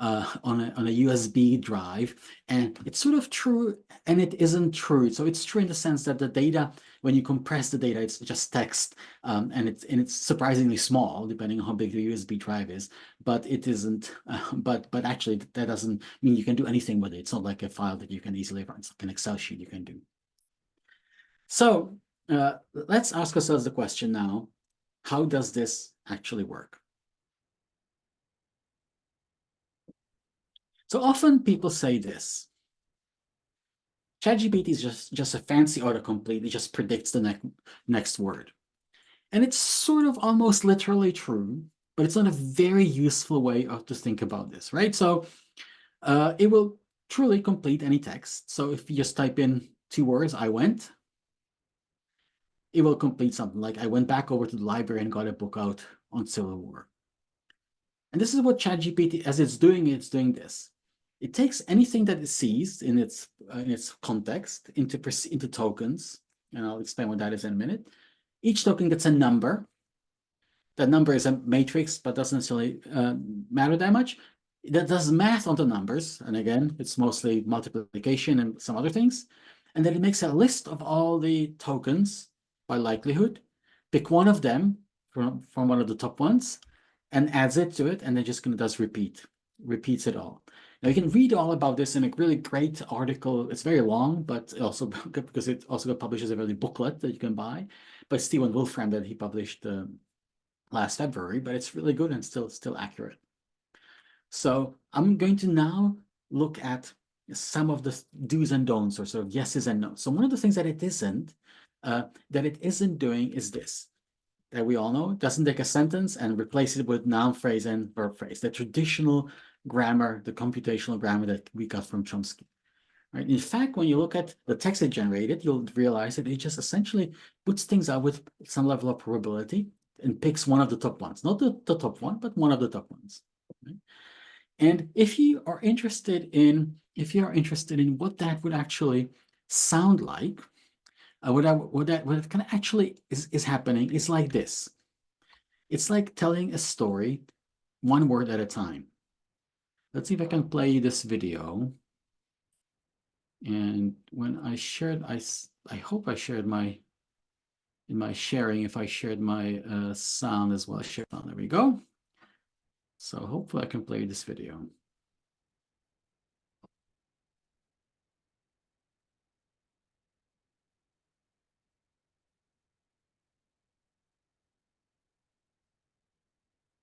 USB drive? And it's sort of true, and it isn't true. So it's true in the sense that the data, when you compress the data, it's just text, and it's surprisingly small depending on how big the USB drive is. But it isn't. But actually, that doesn't mean you can do anything with it. It's not like a file that you can easily run. It's like an Excel sheet you can do. So let's ask ourselves the question now: how does this actually work? So often people say this: ChatGPT is just a fancy autocomplete. It just predicts the next word. And it's sort of almost literally true, but it's not a very useful way to think about this, right? So it will truly complete any text. So if you just type in 2 words, I went, it will complete something like, I went back over to the library and got a book out on Civil War. And this is what ChatGPT, as it's doing this. It takes anything that it sees in its context into tokens, and I'll explain what that is in a minute. Each token gets a number. That number is a matrix, but doesn't necessarily matter that much. That does math on the numbers, and again, it's mostly multiplication and some other things. And then it makes a list of all the tokens by likelihood, pick one of them from one of the top ones, and adds it to it, and then just repeats it all. Now you can read all about this in a really great article. It's very long, but also because it also publishes a really booklet that you can buy by Stephen Wolfram that he published last February, but it's really good and still accurate. So I'm going to now look at some of the do's and don'ts, or sort of yeses and nos. So one of the things that it isn't doing is this, that we all know. It doesn't take a sentence and replace it with noun phrase and verb phrase, the traditional grammar, the computational grammar that we got from Chomsky. Right? In fact, when you look at the text it generated, you'll realize that it just essentially puts things out with some level of probability and picks one of the top ones, not the top one, but one of the top ones. Right? And if you are interested in what that would actually sound like, what kind of actually is happening is like this. It's like telling a story one word at a time. Let's see if I can play you this video. And when I shared, I hope I shared in my sharing, if I shared my sound as well. There we go. So hopefully I can play you this video.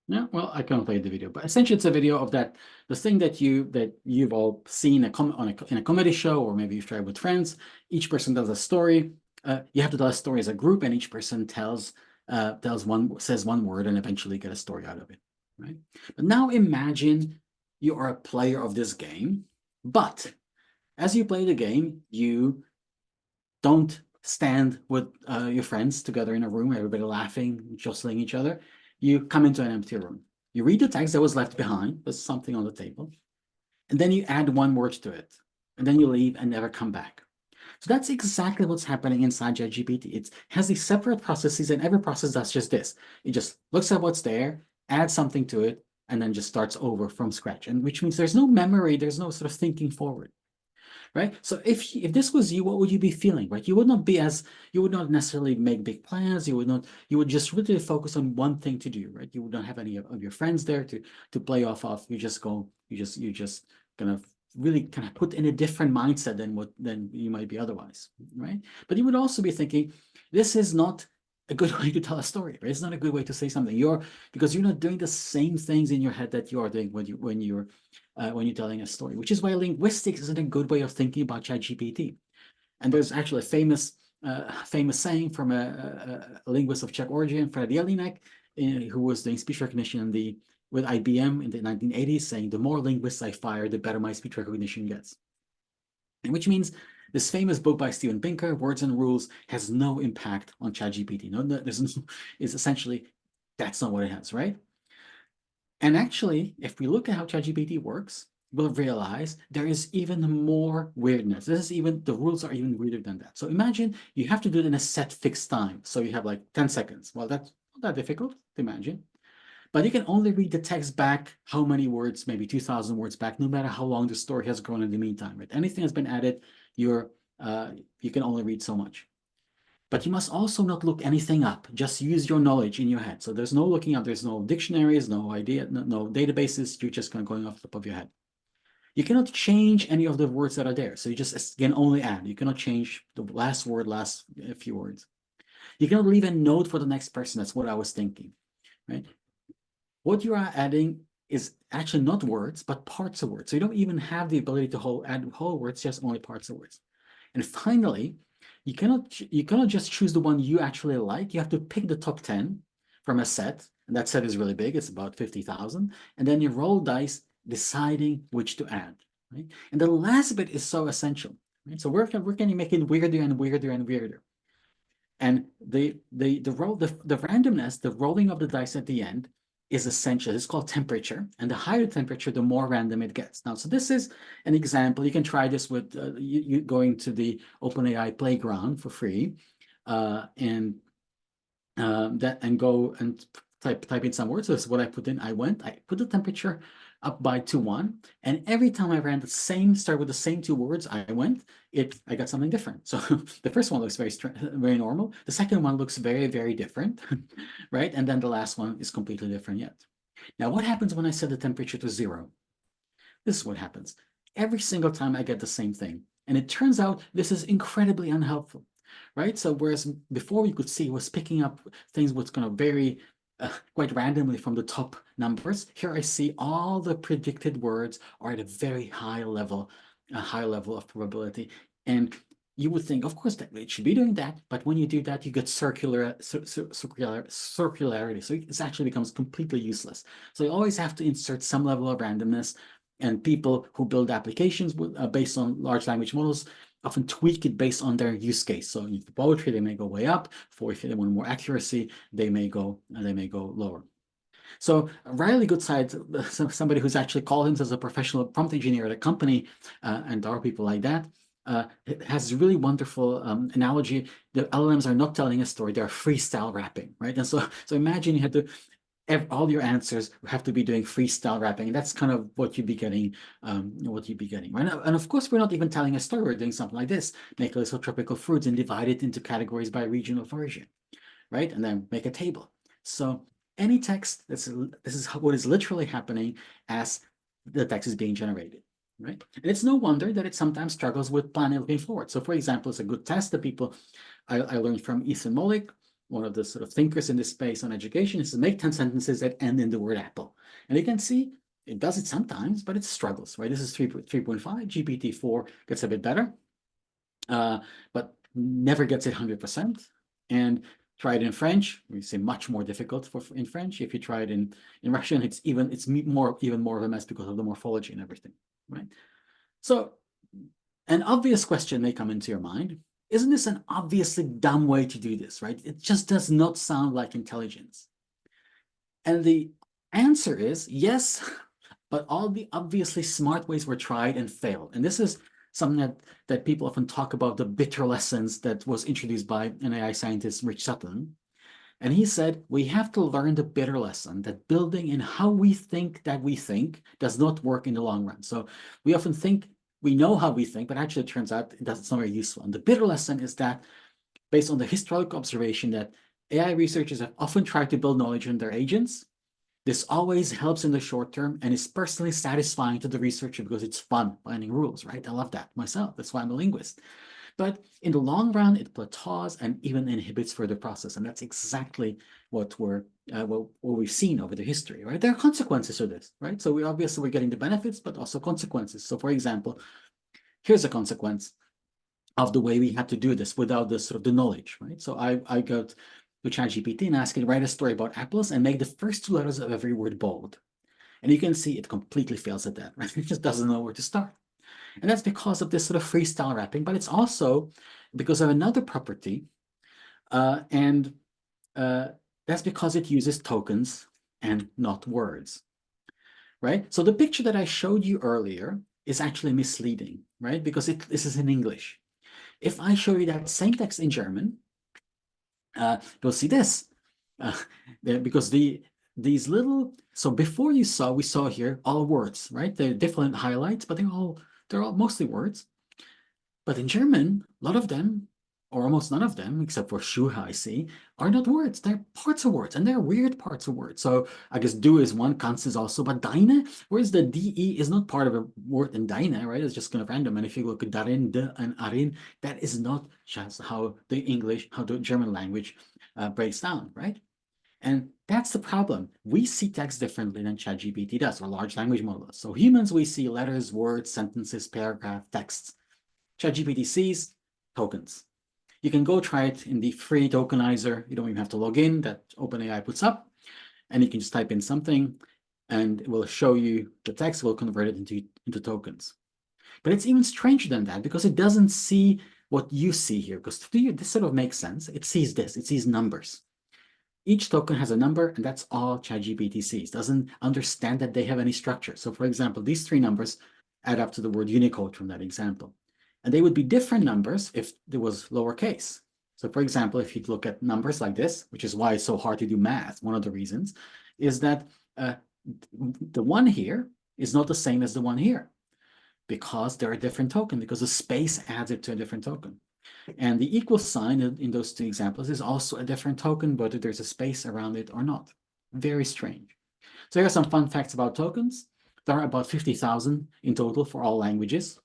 Yeah, well, I can't play the video, but essentially it's a video of the thing that you've all seen in a comedy show, or maybe you've tried with friends. Each person tells a story. You have to tell a story as a group, and each person says one word, and eventually get a story out of it, right? But now imagine you are a player of this game, but as you play the game, you Don't stand with your friends together in a room, everybody laughing, jostling each other. You come into an empty room. You read the text that was left behind, there's something on the table, and then you add one word to it, and then you leave and never come back. So that's exactly what's happening inside ChatGPT. It has these separate processes, and every process does just this. It just looks at what's there, adds something to it, and then just starts over from scratch. And which means there's no memory, there's no sort of thinking forward, right? So if this was you, what would you be feeling, right? You would not necessarily make big plans. You would just really focus on one thing to do, right? You would not have any of your friends there to play off of. You just kind of really kind of put in a different mindset than you might be otherwise, right? But you would also be thinking, this is not a good way to tell a story, right? It's not a good way to say something. Because you're not doing the same things in your head that you are doing when you're telling a story, which is why linguistics isn't a good way of thinking about ChatGPT. And there's actually a famous saying from a linguist of Czech origin, Fred Jelinek, who was doing speech recognition with IBM in the 1980s, saying, the more linguists I fire, the better my speech recognition gets. And which means this famous book by Steven Pinker, Words and Rules, has no impact on ChatGPT. It's essentially, that's not what it has, right? And actually, if we look at how ChatGPT works, we'll realize there is even more weirdness. The rules are even weirder than that. So imagine you have to do it in a set fixed time. So you have like 10 seconds. Well, that's not that difficult to imagine. But you can only read the text back how many words, maybe 2,000 words back, no matter how long the story has grown in the meantime, right? Anything that's been added, you can only read so much. But you must also not look anything up. Just use your knowledge in your head. So there's no looking up. There's no dictionaries, no databases. You're just kind of going off the top of your head. You cannot change any of the words that are there. So you just can only add. You cannot change the last few words. You cannot leave a note for the next person. That's what I was thinking, right? What you are adding is actually not words, but parts of words. So you don't even have the ability to add whole words, just only parts of words. And finally, you cannot just choose the one you actually like. You have to pick the top 10 from a set, and that set is really big. It's about 50,000, and then you roll dice, deciding which to add. Right? And the last bit is so essential. Right? So where can you make it weirder and weirder and weirder? And the randomness, the rolling of the dice at the end, is essential. It's called temperature, and the higher the temperature, the more random it gets. Now, so this is an example. You can try this with you going to the OpenAI playground for free, and go and type in some words. So this is what I put in. I put the temperature up by 2-1, and every time I ran start with the same 2 words, I got something different. So the first one looks very normal. The second one looks very, very different, right? And then the last one is completely different yet. Now, what happens when I set the temperature to 0? This is what happens. Every single time I get the same thing. And it turns out this is incredibly unhelpful, right? So whereas before you could see it was picking up things what's going to vary quite randomly from the top numbers, here I see all the predicted words are at a very high level of probability. And you would think, of course, that it should be doing that, but when you do that, you get circularity. So it actually becomes completely useless. So you always have to insert some level of randomness, and people who build applications based on large language models often tweak it based on their use case. So in poetry, they may go way up. If they want more accuracy, they may go lower. So Riley Goodside, somebody who's actually called himself a professional prompt engineer at a company, and there are people like that, has a really wonderful analogy. The LLMs are not telling a story; they're freestyle rapping, right? And so imagine you had to. All your answers have to be doing freestyle rapping, and that's kind of what you'd be getting. Right? And of course, we're not even telling a story. We're doing something like this: make a list of tropical fruits and divide it into categories by regional origin, right? And then make a table. So any text, this is what is literally happening as the text is being generated, right? And it's no wonder that it sometimes struggles with planning looking forward. So, for example, it's a good test that I learned from Ethan Mollick, one of the sort of thinkers in this space on education, is to make 10 sentences that end in the word apple. And you can see it does it sometimes, but it struggles, right? This is 3.5. GPT-4 gets a bit better, but never gets it 100%. And try it in French, we say much more difficult in French. If you try it in Russian, it's even more of a mess because of the morphology and everything, right? So an obvious question may come into your mind. Isn't this an obviously dumb way to do this, right? It just does not sound like intelligence. And the answer is yes, but all the obviously smart ways were tried and failed. And this is something that people often talk about, the bitter lessons that was introduced by an AI scientist, Rich Sutton. And he said, we have to learn the bitter lesson that building in how we think that we think does not work in the long run. So we often think we know how we think, but actually it turns out it's not very useful. And the bitter lesson is that based on the historical observation that AI researchers have often tried to build knowledge in their agents, this always helps in the short term and is personally satisfying to the researcher because it's fun finding rules, right? I love that myself. That's why I'm a linguist. But in the long run, it plateaus and even inhibits further process. And that's exactly what we've seen over the history, right? There are consequences to this, right? So we're getting the benefits, but also consequences. So for example, here's a consequence of the way we had to do this without the sort of the knowledge, right? So I go to ChatGPT and ask it, write a story about apples and make the first 2 letters of every word bold. And you can see it completely fails at that, right? It just doesn't know where to start. And that's because of this sort of freestyle wrapping, but it's also because of another property. That's because it uses tokens and not words, right? So the picture that I showed you earlier is actually misleading, right? Because this is in English. If I show you that same text in German, you'll see this, because these little, so before we saw here all words, right? They're different highlights, but they're all mostly words. But in German, a lot of them, or almost none of them, except for Schuhe, I see, are not words. They're parts of words, and they're weird parts of words. So I guess du is one, kannst is also, but deine, whereas the de is not part of a word in deine, right? It's just kind of random. And if you look at darin, de, and arin, that is not just how the German language breaks down, right? And that's the problem. We see text differently than ChatGPT does, or large language models. So humans, we see letters, words, sentences, paragraph, texts. ChatGPT sees tokens. You can go try it in the free tokenizer. You don't even have to log in, that OpenAI puts up. And you can just type in something and it will show you the text, will convert it into tokens. But it's even stranger than that because it doesn't see what you see here. Because to you, this sort of makes sense. It sees this, it sees numbers. Each token has a number, and that's all ChatGPT sees. Doesn't understand that they have any structure. So for example, these 3 numbers add up to the word Unicode from that example. And they would be different numbers if there was lowercase. So for example, if you look at numbers like this, which is why it's so hard to do math, one of the reasons, is that the one here is not the same as the one here because they're a different token, because the space adds it to a different token. And the equal sign in those 2 examples is also a different token, whether there's a space around it or not. Very strange. So here are some fun facts about tokens. There are about 50,000 in total for all languages.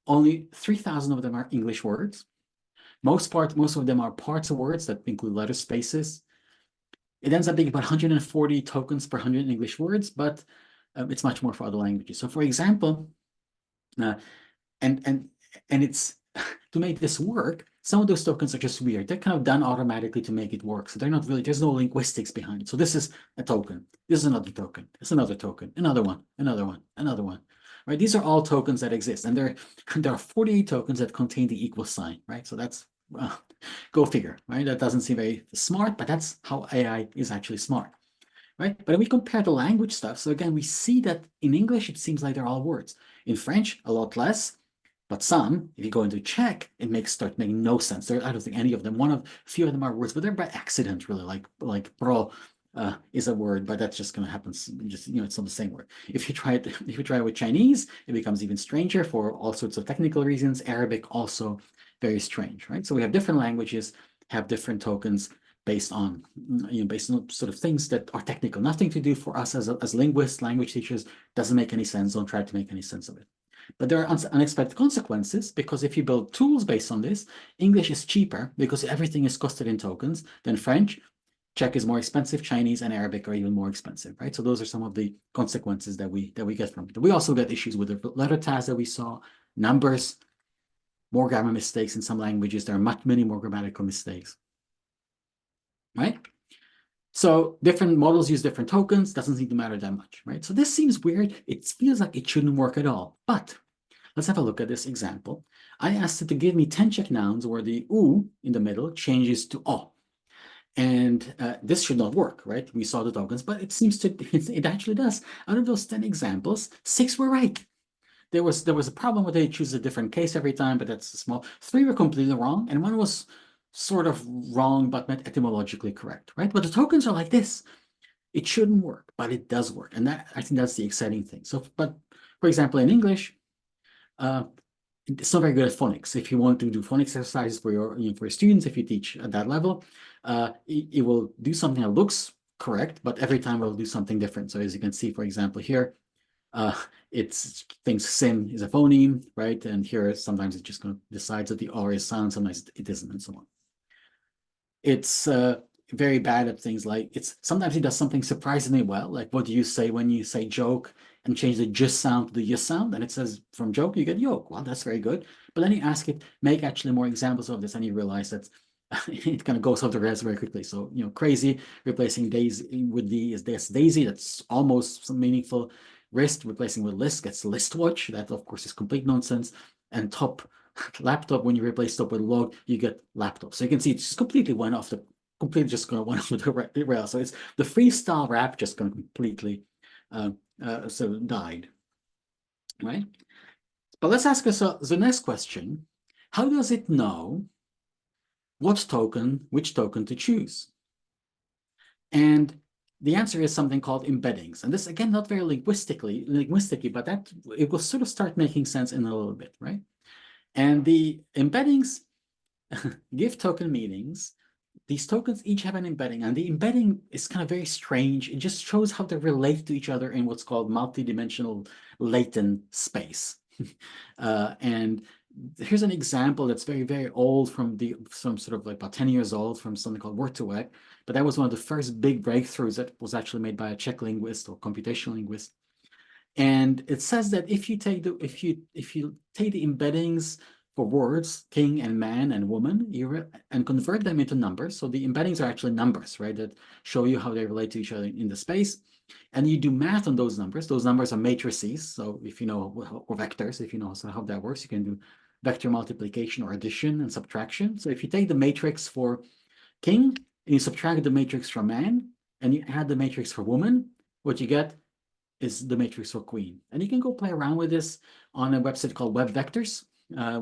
Only 3,000 of them are English words. Most of them are parts of words that include letter spaces. It ends up being about 140 tokens per 100 English words, but it's much more for other languages. So for example, and it's to make this work, some of those tokens are just weird. They're kind of done automatically to make it work. So they're not really, there's no linguistics behind it. So this is a token. This is another token. This is another token. Another one, another one, another one. Right? These are all tokens that exist. And there are 48 tokens that contain the equal sign, right? So that's, go figure, right? That doesn't seem very smart, but that's how AI is actually smart, right? But we compare the language stuff. So again, we see that in English, it seems like they're all words. In French, a lot less. But some, if you go into Czech, it start making no sense. I don't think any of them. A few of them are words, but they're by accident, really. Like pro is a word, but that's just going to happen. Just it's not the same word. If you try it with Chinese, it becomes even stranger for all sorts of technical reasons. Arabic also very strange, right? So we have different languages, have different tokens based on sort of things that are technical, nothing to do for us as linguists, language teachers. Doesn't make any sense. Don't try to make any sense of it. But there are unexpected consequences because if you build tools based on this, English is cheaper because everything is costed in tokens than French. Czech is more expensive, Chinese and Arabic are even more expensive, right? So those are some of the consequences that we get from it. We also get issues with the letter tags that we saw, numbers, more grammar mistakes in some languages. There are many more grammatical mistakes, right? So different models use different tokens, doesn't seem to matter that much, right? So this seems weird. It feels like it shouldn't work at all. But Let's have a look at this example. I asked it to give me 10 Czech nouns where the U in the middle changes to O. And this should not work, right? We saw the tokens, but it seems to, it actually does. Out of those 10 examples, 6 were right. There was a problem where they choose a different case every time, but that's small. 3 were completely wrong, and 1 was sort of wrong, but not etymologically correct, right? But the tokens are like this. It shouldn't work, but it does work. And that, I think that's the exciting thing. So, but for example, in English, it's not very good at phonics. If you want to do phonics exercises for your, for your students, if you teach at that level, it will do something that looks correct, but every time it will do something different. So as you can see, for example, here, it thinks sim is a phoneme, right? And here, sometimes it just decides that the R is silent, sometimes it isn't, and so on. It's very bad at things like, sometimes it does something surprisingly well, like what do you say when you say joke and change the just sound to the yes sound, and it says from joke you get yoke. Well, that's very good. But then you ask it, make actually more examples of this, and you realize that it kind of goes off the rails very quickly. So, crazy, replacing daisy with D is this daisy, that's almost some meaningful. Wrist, replacing with list, gets listwatch. That, of course, is complete nonsense. And top, laptop, when you replace top with log, you get laptop. So you can see it just completely went off the, completely just going to went off the rail. So it's the freestyle rap just going to completely so died, right? But let's ask us the next question. How does it know which token to choose? And the answer is something called embeddings. And this, again, not very linguistically, but that it will sort of start making sense in a little bit, right? And the embeddings give token meanings. These tokens each have an embedding, and the embedding is kind of very strange. It just shows how they relate to each other in what's called multidimensional latent space. And here's an example that's very, very old from some sort of like about 10 years old, from something called word2vec. But that was one of the first big breakthroughs that was actually made by a Czech linguist or computational linguist. And it says that if you take the embeddings for words, king and man and woman, and convert them into numbers. So the embeddings are actually numbers, right, that show you how they relate to each other in the space. And you do math on those numbers are matrices. So if you know, or vectors, if you know how that works, you can do vector multiplication or addition and subtraction. So if you take the matrix for king and you subtract the matrix for man and you add the matrix for woman, what you get is the matrix for queen. And you can go play around with this on a website called Web Vectors,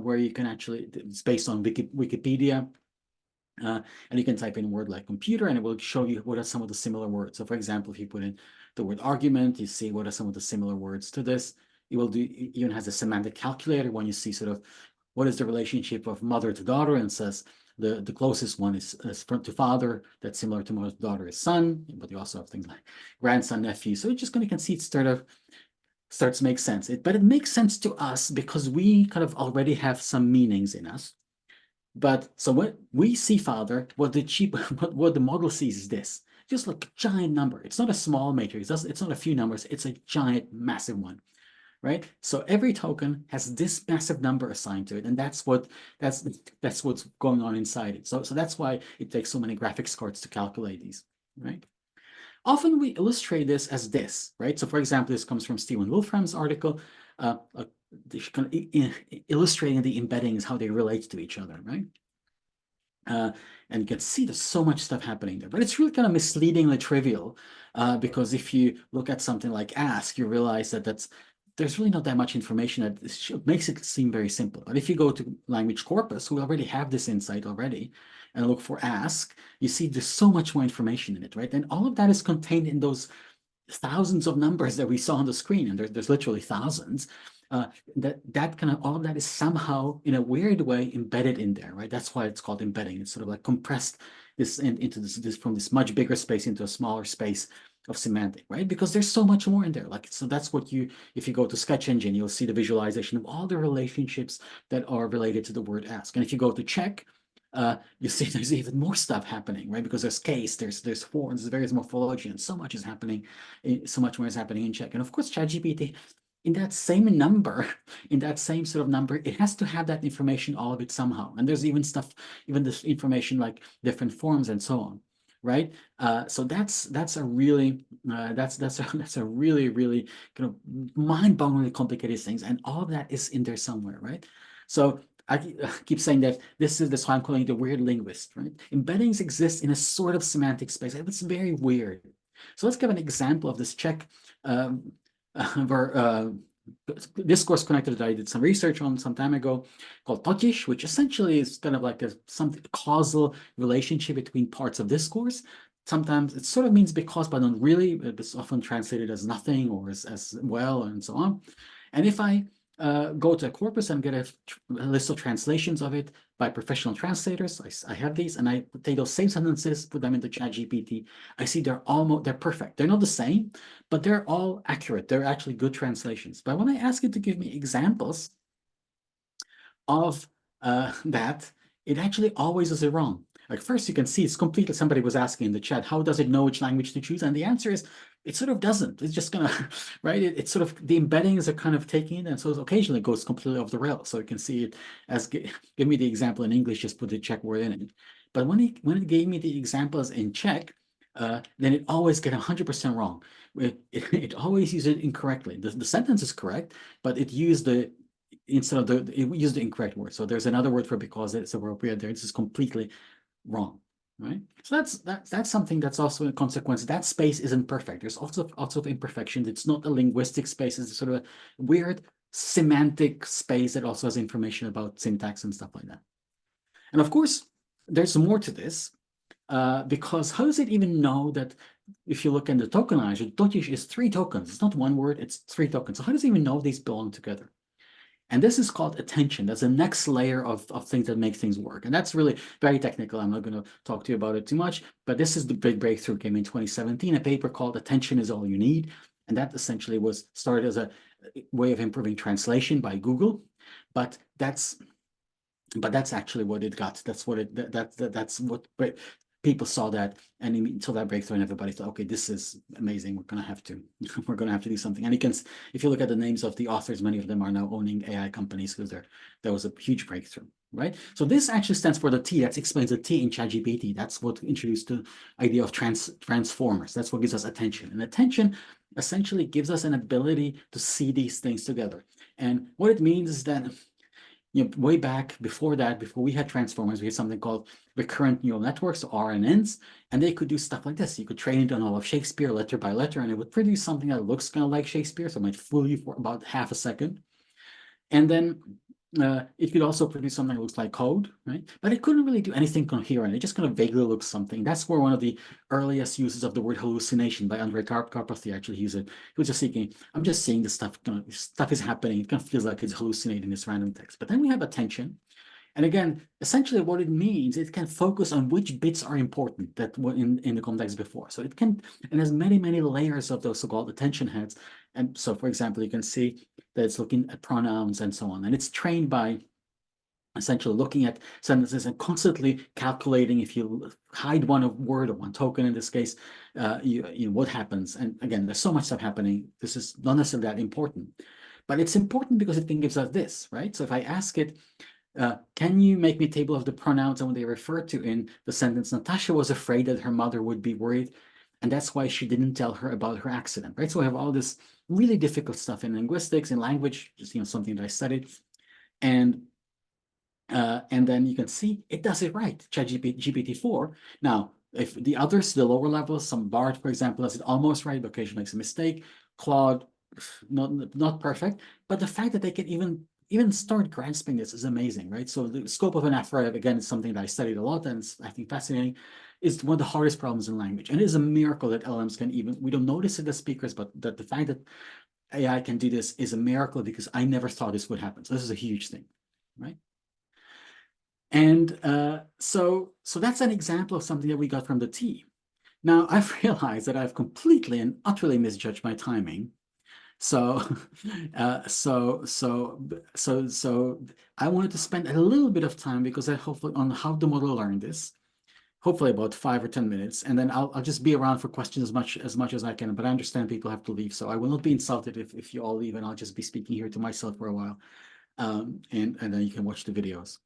where you can actually, it's based on Wikipedia, and you can type in a word like computer and it will show you what are some of the similar words. So for example, if you put in the word argument, you see what are some of the similar words to this. It will do, it even has a semantic calculator when you see sort of what is the relationship of mother to daughter, and says the closest one is to father, that's similar to mother to daughter is son, but you also have things like grandson, nephew. So you're just going to can see it starts to make sense. But it makes sense to us because we kind of already have some meanings in us. But so when we see father, what the model sees is this, just like a giant number. It's not a small matrix. It's not a few numbers. It's a giant, massive one, right? So every token has this massive number assigned to it, and that's what's going on inside it. So that's why it takes so many graphics cards to calculate these, right? Often we illustrate this as this, right? So for example, this comes from Stephen Wolfram's article, illustrating the embeddings, how they relate to each other, right? And you can see there's so much stuff happening there, but it's really kind of misleadingly trivial, because if you look at something like ask, you realize that there's really not that much information. That makes it seem very simple. But if you go to language corpus, who already have this insight already, and look for ask, you see there's so much more information in it, right? And all of that is contained in those thousands of numbers that we saw on the screen, and there's literally thousands. That kind of, all of that is somehow in a weird way embedded in there, right? That's why it's called embedding. It's sort of like compressed this into this from this much bigger space into a smaller space of semantic, right? Because there's so much more in there. Like, so that's what if you go to Sketch Engine, you'll see the visualization of all the relationships that are related to the word ask. And if you go to check, you see there's even more stuff happening, right? Because there's case, there's for, there's various morphology, and so much is happening, so much more is happening in check. And of course, ChatGPT, in that same number, in that same sort of number, it has to have that information, all of it somehow. And there's even this information like different forms and so on. right? So that's a really that's a really really kind of mind-bogglingly complicated things, and all of that is in there somewhere, right? So I keep saying that that's why I'm calling it the weird linguist, right? Embeddings exist in a sort of semantic space. It's very weird. So let's give an example of this Czech where discourse connector that I did some research on some time ago called totiž, which essentially is kind of like some causal relationship between parts of discourse. Sometimes it sort of means because, but not really. It's often translated as nothing or as well, and so on. And if I go to a corpus and get a list of translations of it by professional translators, I have these, and I take those same sentences, put them into ChatGPT. I see they're perfect. They're not the same, but they're all accurate. They're actually good translations. But when I ask it to give me examples of that, it actually always is wrong. Like first you can see it's completely, somebody was asking in the chat, how does it know which language to choose? And the answer is, it sort of doesn't. It's just gonna, right? It's sort of, the embeddings are kind of taking it, and so occasionally it goes completely off the rails. So you can see it as, give me the example in English, just put the Czech word in it. But when it gave me the examples in Czech, then it always get 100% wrong. It always used it incorrectly. The sentence is correct, but it used it used the incorrect word. So there's another word for because it's appropriate there. This is completely wrong, right? So that's something that's also a consequence. That space isn't perfect. There's also of imperfections. It's not a linguistic space. It's sort of a weird semantic space that also has information about syntax and stuff like that. And of course, there's more to this because how does it even know that if you look at the tokenizer, totiž is 3 tokens. It's not one word, it's 3 tokens. So how does it even know these belong together? And this is called attention. That's the next layer of things that make things work. And that's really very technical. I'm not going to talk to you about it too much, but this is the big breakthrough came in 2017, a paper called Attention is All You Need. And that essentially was started as a way of improving translation by Google. But that's actually what it got. That's what people saw that, and until that breakthrough, and everybody thought, okay, this is amazing. We're gonna have to do something. And you can, if you look at the names of the authors, many of them are now owning AI companies because there was a huge breakthrough, right? So this actually stands for the T. That explains the T in ChatGPT. That's what introduced the idea of transformers. That's what gives us attention. And attention essentially gives us an ability to see these things together. And what it means is that, you know, way back before that, before we had transformers, we had something called recurrent neural networks, or RNNs, and they could do stuff like this. You could train it on all of Shakespeare letter by letter, and it would produce something that looks kind of like Shakespeare, so it might fool you for about half a second. And then it could also produce something that looks like code, right? But it couldn't really do anything coherent. It just kind of vaguely looks something. That's where one of the earliest uses of the word hallucination by Andrei Karpathy actually used it. He was just thinking, I'm just seeing this stuff, stuff is happening. It kind of feels like it's hallucinating this random text. But then we have attention. And again, essentially what it means, it can focus on which bits are important that were in the context before. So it can, and there's many, many layers of those so-called attention heads. And so, for example, you can see that it's looking at pronouns and so on. And it's trained by essentially looking at sentences and constantly calculating if you hide one word or one token in this case, you know, what happens. And again, there's so much stuff happening. This is not necessarily that important, but it's important because it can give us this, right? So if I ask it, can you make me a table of the pronouns and what they refer to in the sentence? Natasha was afraid that her mother would be worried, and that's why she didn't tell her about her accident, right? So we have all this really difficult stuff in linguistics, in language, just, you know, something that I studied. And then you can see it does it right, GPT-4. Now, if the others, the lower levels, some BART, for example, does it almost right, but occasionally makes a mistake. Claude, not perfect, but the fact that they can even start grasping this is amazing, right? So the scope of an aphoretic, again, is something that I studied a lot and it's, I think, fascinating. Is one of the hardest problems in language. And it is a miracle that LLMs can even, we don't notice it as speakers, but that the fact that AI can do this is a miracle because I never thought this would happen. So this is a huge thing, right? And so that's an example of something that we got from the T. Now I've realized that I've completely and utterly misjudged my timing. So, so I wanted to spend a little bit of time because I hopefully on how the model learned this, hopefully about 5 or 10 minutes, and then I'll just be around for questions as much as I can. But I understand people have to leave, so I will not be insulted if you all leave, and I'll just be speaking here to myself for a while, and then you can watch the videos.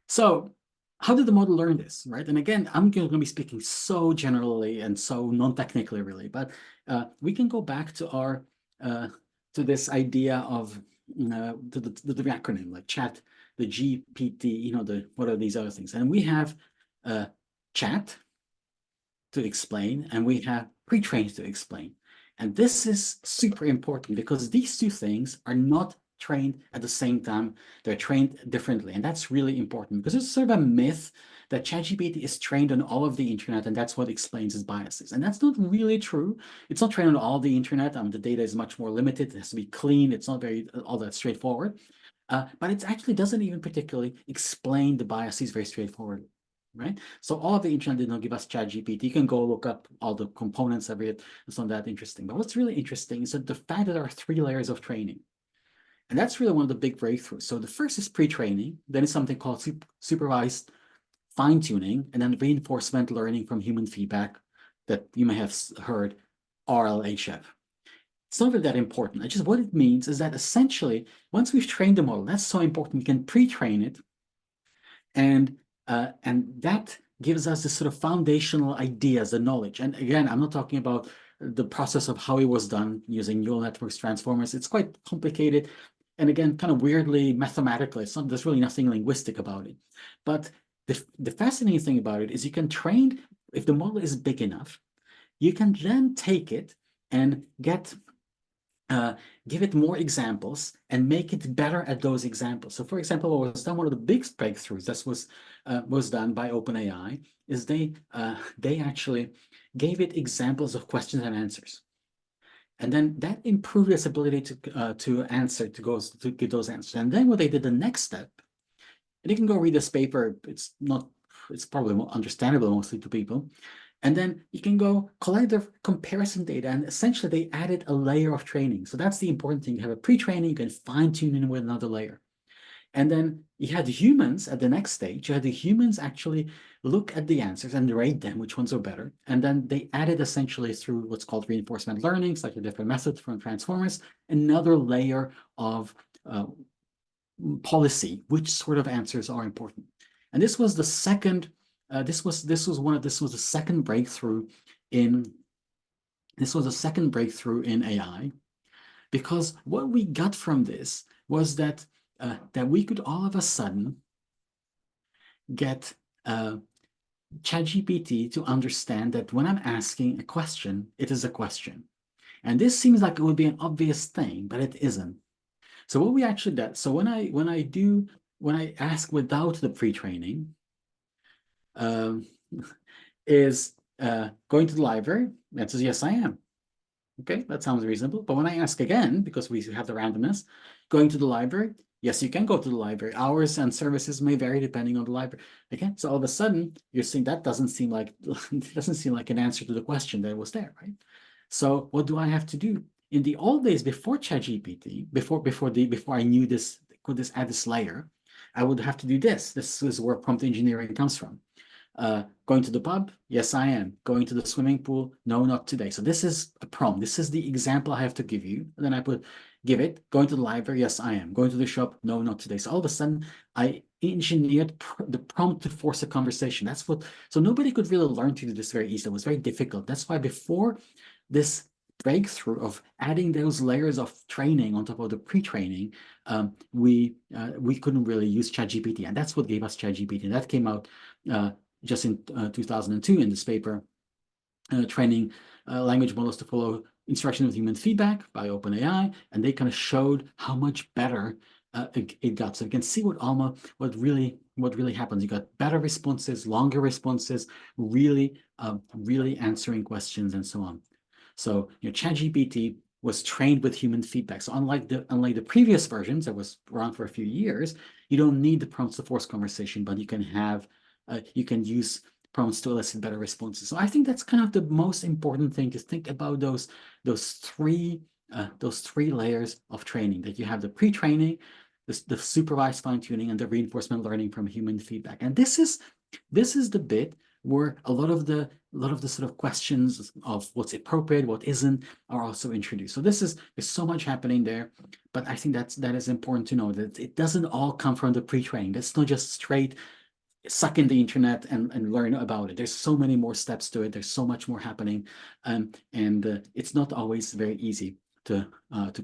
So how did the model learn this, right? And again, I'm going to be speaking so generally and so non-technically, really, but we can go back to our to this idea of to the acronym like chat, the GPT, you know, what are these other things? And we have chat to explain, and we have pre-trained to explain. And this is super important because these two things are not trained at the same time. They're trained differently. And that's really important because it's sort of a myth that ChatGPT is trained on all of the internet and that's what explains its biases. And that's not really true. It's not trained on all the internet. The data is much more limited. It has to be clean. It's not very all that straightforward. But it actually doesn't even particularly explain the biases very straightforwardly. Right? So all of the internet did not give us ChatGPT. You can go look up all the components of it. It's not that interesting. But what's really interesting is that the fact that there are 3 layers of training. And that's really one of the big breakthroughs. So the first is pre-training. Then it's something called supervised fine-tuning, and then reinforcement learning from human feedback that you may have heard, RLHF. It's not really that important. It's just what it means is that essentially, once we've trained the model, that's so important, we can pre-train it. And that gives us this sort of foundational ideas, the knowledge. And again, I'm not talking about the process of how it was done using neural networks, transformers. It's quite complicated. And again, kind of weirdly mathematical. There's really nothing linguistic about it. But the fascinating thing about it is you can train, if the model is big enough, you can then take it and give it more examples and make it better at those examples. So for example, what was done, one of the big breakthroughs that was done by OpenAI is they actually gave it examples of questions and answers. And then that improved its ability to give those answers. And then what they did, the next step, and you can go read this paper, it's probably understandable mostly to people. And then you can go collect the comparison data, and essentially they added a layer of training. So that's the important thing. You have a pre-training, you can fine-tune it with another layer. And then you had the humans at the next stage. You had the humans actually look at the answers and rate them, which ones are better. And then they added essentially through what's called reinforcement learning, slightly different method from transformers, another layer of policy, which sort of answers are important. And this was the second. This was the second breakthrough in AI, because what we got from this was that we could all of a sudden get ChatGPT to understand that when I'm asking a question, it is a question. And this seems like it would be an obvious thing, but it isn't. So what we actually did, so when I ask without the pre-training, is going to the library. That says, yes, I am. Okay, that sounds reasonable. But when I ask again, because we have the randomness, going to the library, yes, you can go to the library. Hours and services may vary depending on the library. Okay, so all of a sudden you're saying that doesn't seem like an answer to the question that was there, right? So what do I have to do? In the old days before ChatGPT, before I knew this, could add this layer, I would have to do this. This is where prompt engineering comes from. Going to the pub? Yes, I am. Going to the swimming pool? No, not today. So this is a prompt. This is the example I have to give you. And then I give it. Going to the library? Yes, I am. Going to the shop? No, not today. So all of a sudden, I engineered the prompt to force a conversation. So nobody could really learn to do this very easily. It was very difficult. That's why before this breakthrough of adding those layers of training on top of the pre-training, we couldn't really use ChatGPT. And that's what gave us ChatGPT. And that came out just in 2002 in this paper, training language models to follow instruction with human feedback by OpenAI, and they kind of showed how much better it got. So you can see what really happens. You got better responses, longer responses, really answering questions and so on. So ChatGPT was trained with human feedback. So unlike the previous versions that was around for a few years, you don't need the prompts to force conversation, but you can use prompts to elicit better responses. So I think that's kind of the most important thing, to think about those three layers of training, that you have the pre-training, the supervised fine-tuning, and the reinforcement learning from human feedback. And this is the bit where a lot of the sort of questions of what's appropriate, what isn't, are also introduced. So there's so much happening there, but I think that is important to know, that it doesn't all come from the pre-training. That's not just straight suck in the internet and learn about it. There's so many more steps to it. There's so much more happening, and it's not always very easy to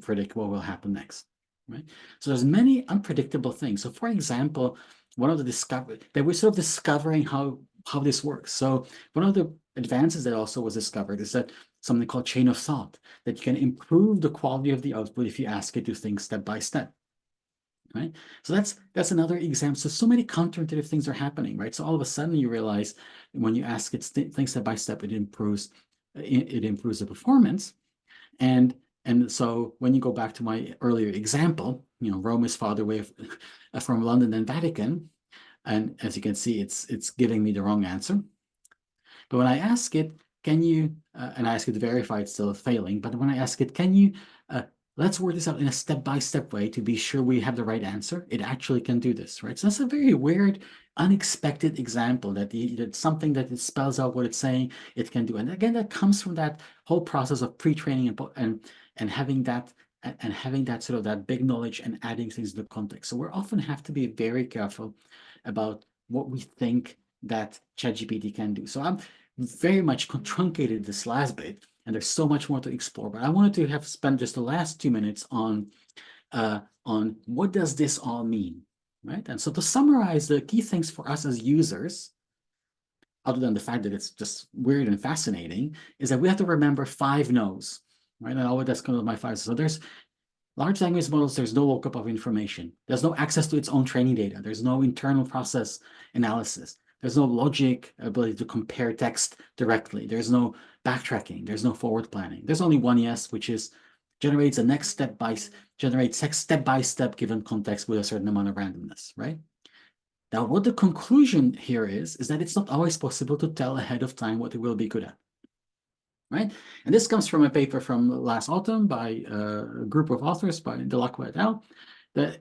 predict what will happen next, right? So there's many unpredictable things. So for example, one of the discovery that we're sort of discovering how this works. So one of the advances that also was discovered is that something called chain of thought, that you can improve the quality of the output if you ask it to think step by step. Right? So that's another example. So many counterintuitive things are happening, right? So all of a sudden you realize when you ask it things step by step, it improves the performance. And so when you go back to my earlier example, Rome is farther away from London than Vatican, and as you can see, it's giving me the wrong answer. But when I ask it, can you, and I ask it to verify it's still failing, but when I ask it, can you, let's work this out in a step-by-step way to be sure we have the right answer, it actually can do this, right? So that's a very weird, unexpected example that something that it spells out what it's saying, it can do. And again, that comes from that whole process of pre-training and having that sort of that big knowledge and adding things to the context. So we often have to be very careful about what we think that ChatGPT can do. So I'm very much truncated this last bit, and there's so much more to explore. But I wanted to have spent just the last 2 minutes on what does this all mean, right? And so to summarize the key things for us as users, other than the fact that it's just weird and fascinating, is that we have to remember 5 no's, right? And all that's kind of my 5. So there's large language models, there's no lookup of information. There's no access to its own training data. There's no internal process analysis. There's no logic ability to compare text directly. There's no backtracking. There's no forward planning. There's only one yes, which is generates step by step given context with a certain amount of randomness, right? Now, what the conclusion here is that it's not always possible to tell ahead of time what it will be good at. Right? And this comes from a paper from last autumn by a group of authors by Delacroix et al.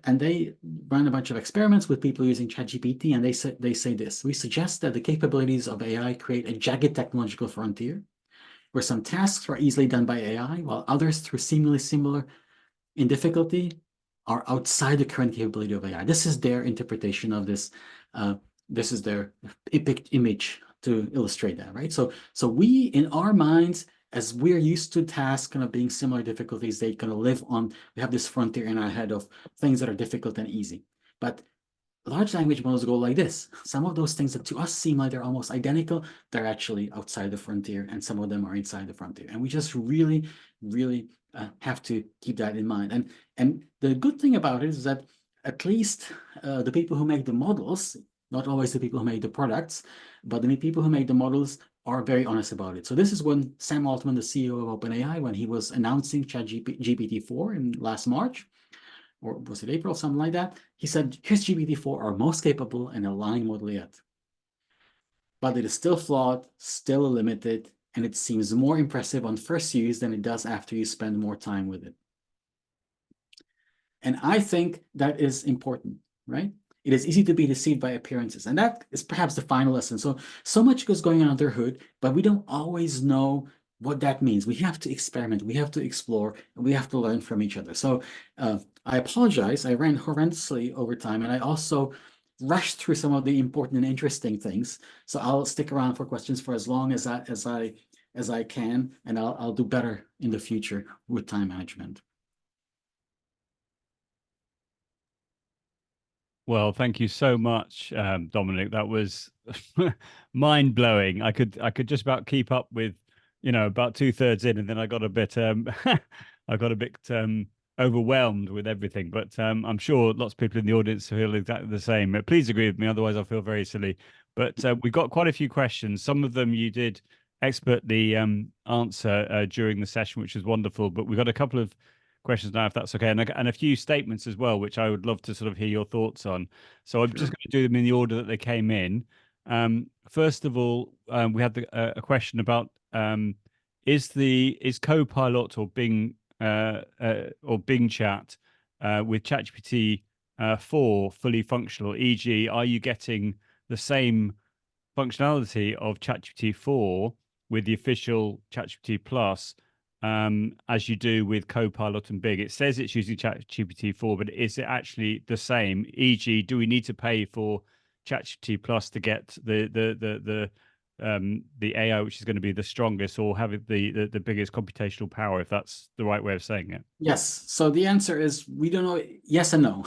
And they ran a bunch of experiments with people using ChatGPT, and they say this: we suggest that the capabilities of AI create a jagged technological frontier where some tasks are easily done by AI, while others, through seemingly similar in difficulty, are outside the current capability of AI. This is their interpretation of this. This is their epic image to illustrate that, right? So we, in our minds, as we're used to tasks kind of being similar difficulties, they kind of live on, we have this frontier in our head of things that are difficult and easy. But large language models go like this. Some of those things that to us seem like they're almost identical, they're actually outside the frontier, and some of them are inside the frontier. And we just really, really have to keep that in mind. And the good thing about it is that at least the people who make the models, not always the people who make the products, but the people who make the models are very honest about it. So this is when Sam Altman, the CEO of OpenAI, when he was announcing GPT-4 in last March, or was it April, something like that, he said, here's GPT-4, our most capable and aligned model yet. But it is still flawed, still limited, and it seems more impressive on first use than it does after you spend more time with it. And I think that is important, right? It is easy to be deceived by appearances. And that is perhaps the final lesson. So much is going on under the hood, but we don't always know what that means. We have to experiment, we have to explore, and we have to learn from each other. So I apologize, I ran horrendously over time, and I also rushed through some of the important and interesting things. So I'll stick around for questions for as long as I can, and I'll do better in the future with time management. Well, thank you so much, Dominic. That was mind blowing. I could just about keep up with, about 2/3 in, and then I got a bit overwhelmed with everything. But I'm sure lots of people in the audience feel exactly the same. But please agree with me, otherwise I'll feel very silly. But we got quite a few questions. Some of them you did expertly answer during the session, which was wonderful. But we've got a couple of questions now, if that's okay, and a few statements as well, which I would love to sort of hear your thoughts on. So I'm just going to do them in the order that they came in. First of all, we had a question about is Copilot or Bing Chat with ChatGPT 4 fully functional? E.g., are you getting the same functionality of ChatGPT 4 with the official ChatGPT Plus as you do with Copilot and Bing? It says it's using ChatGPT 4, but is it actually the same? E.g., do we need to pay for ChatGPT Plus to get the AI which is going to be the strongest or have the biggest computational power, if that's the right way of saying it? Yes. So the answer is we don't know. Yes and no.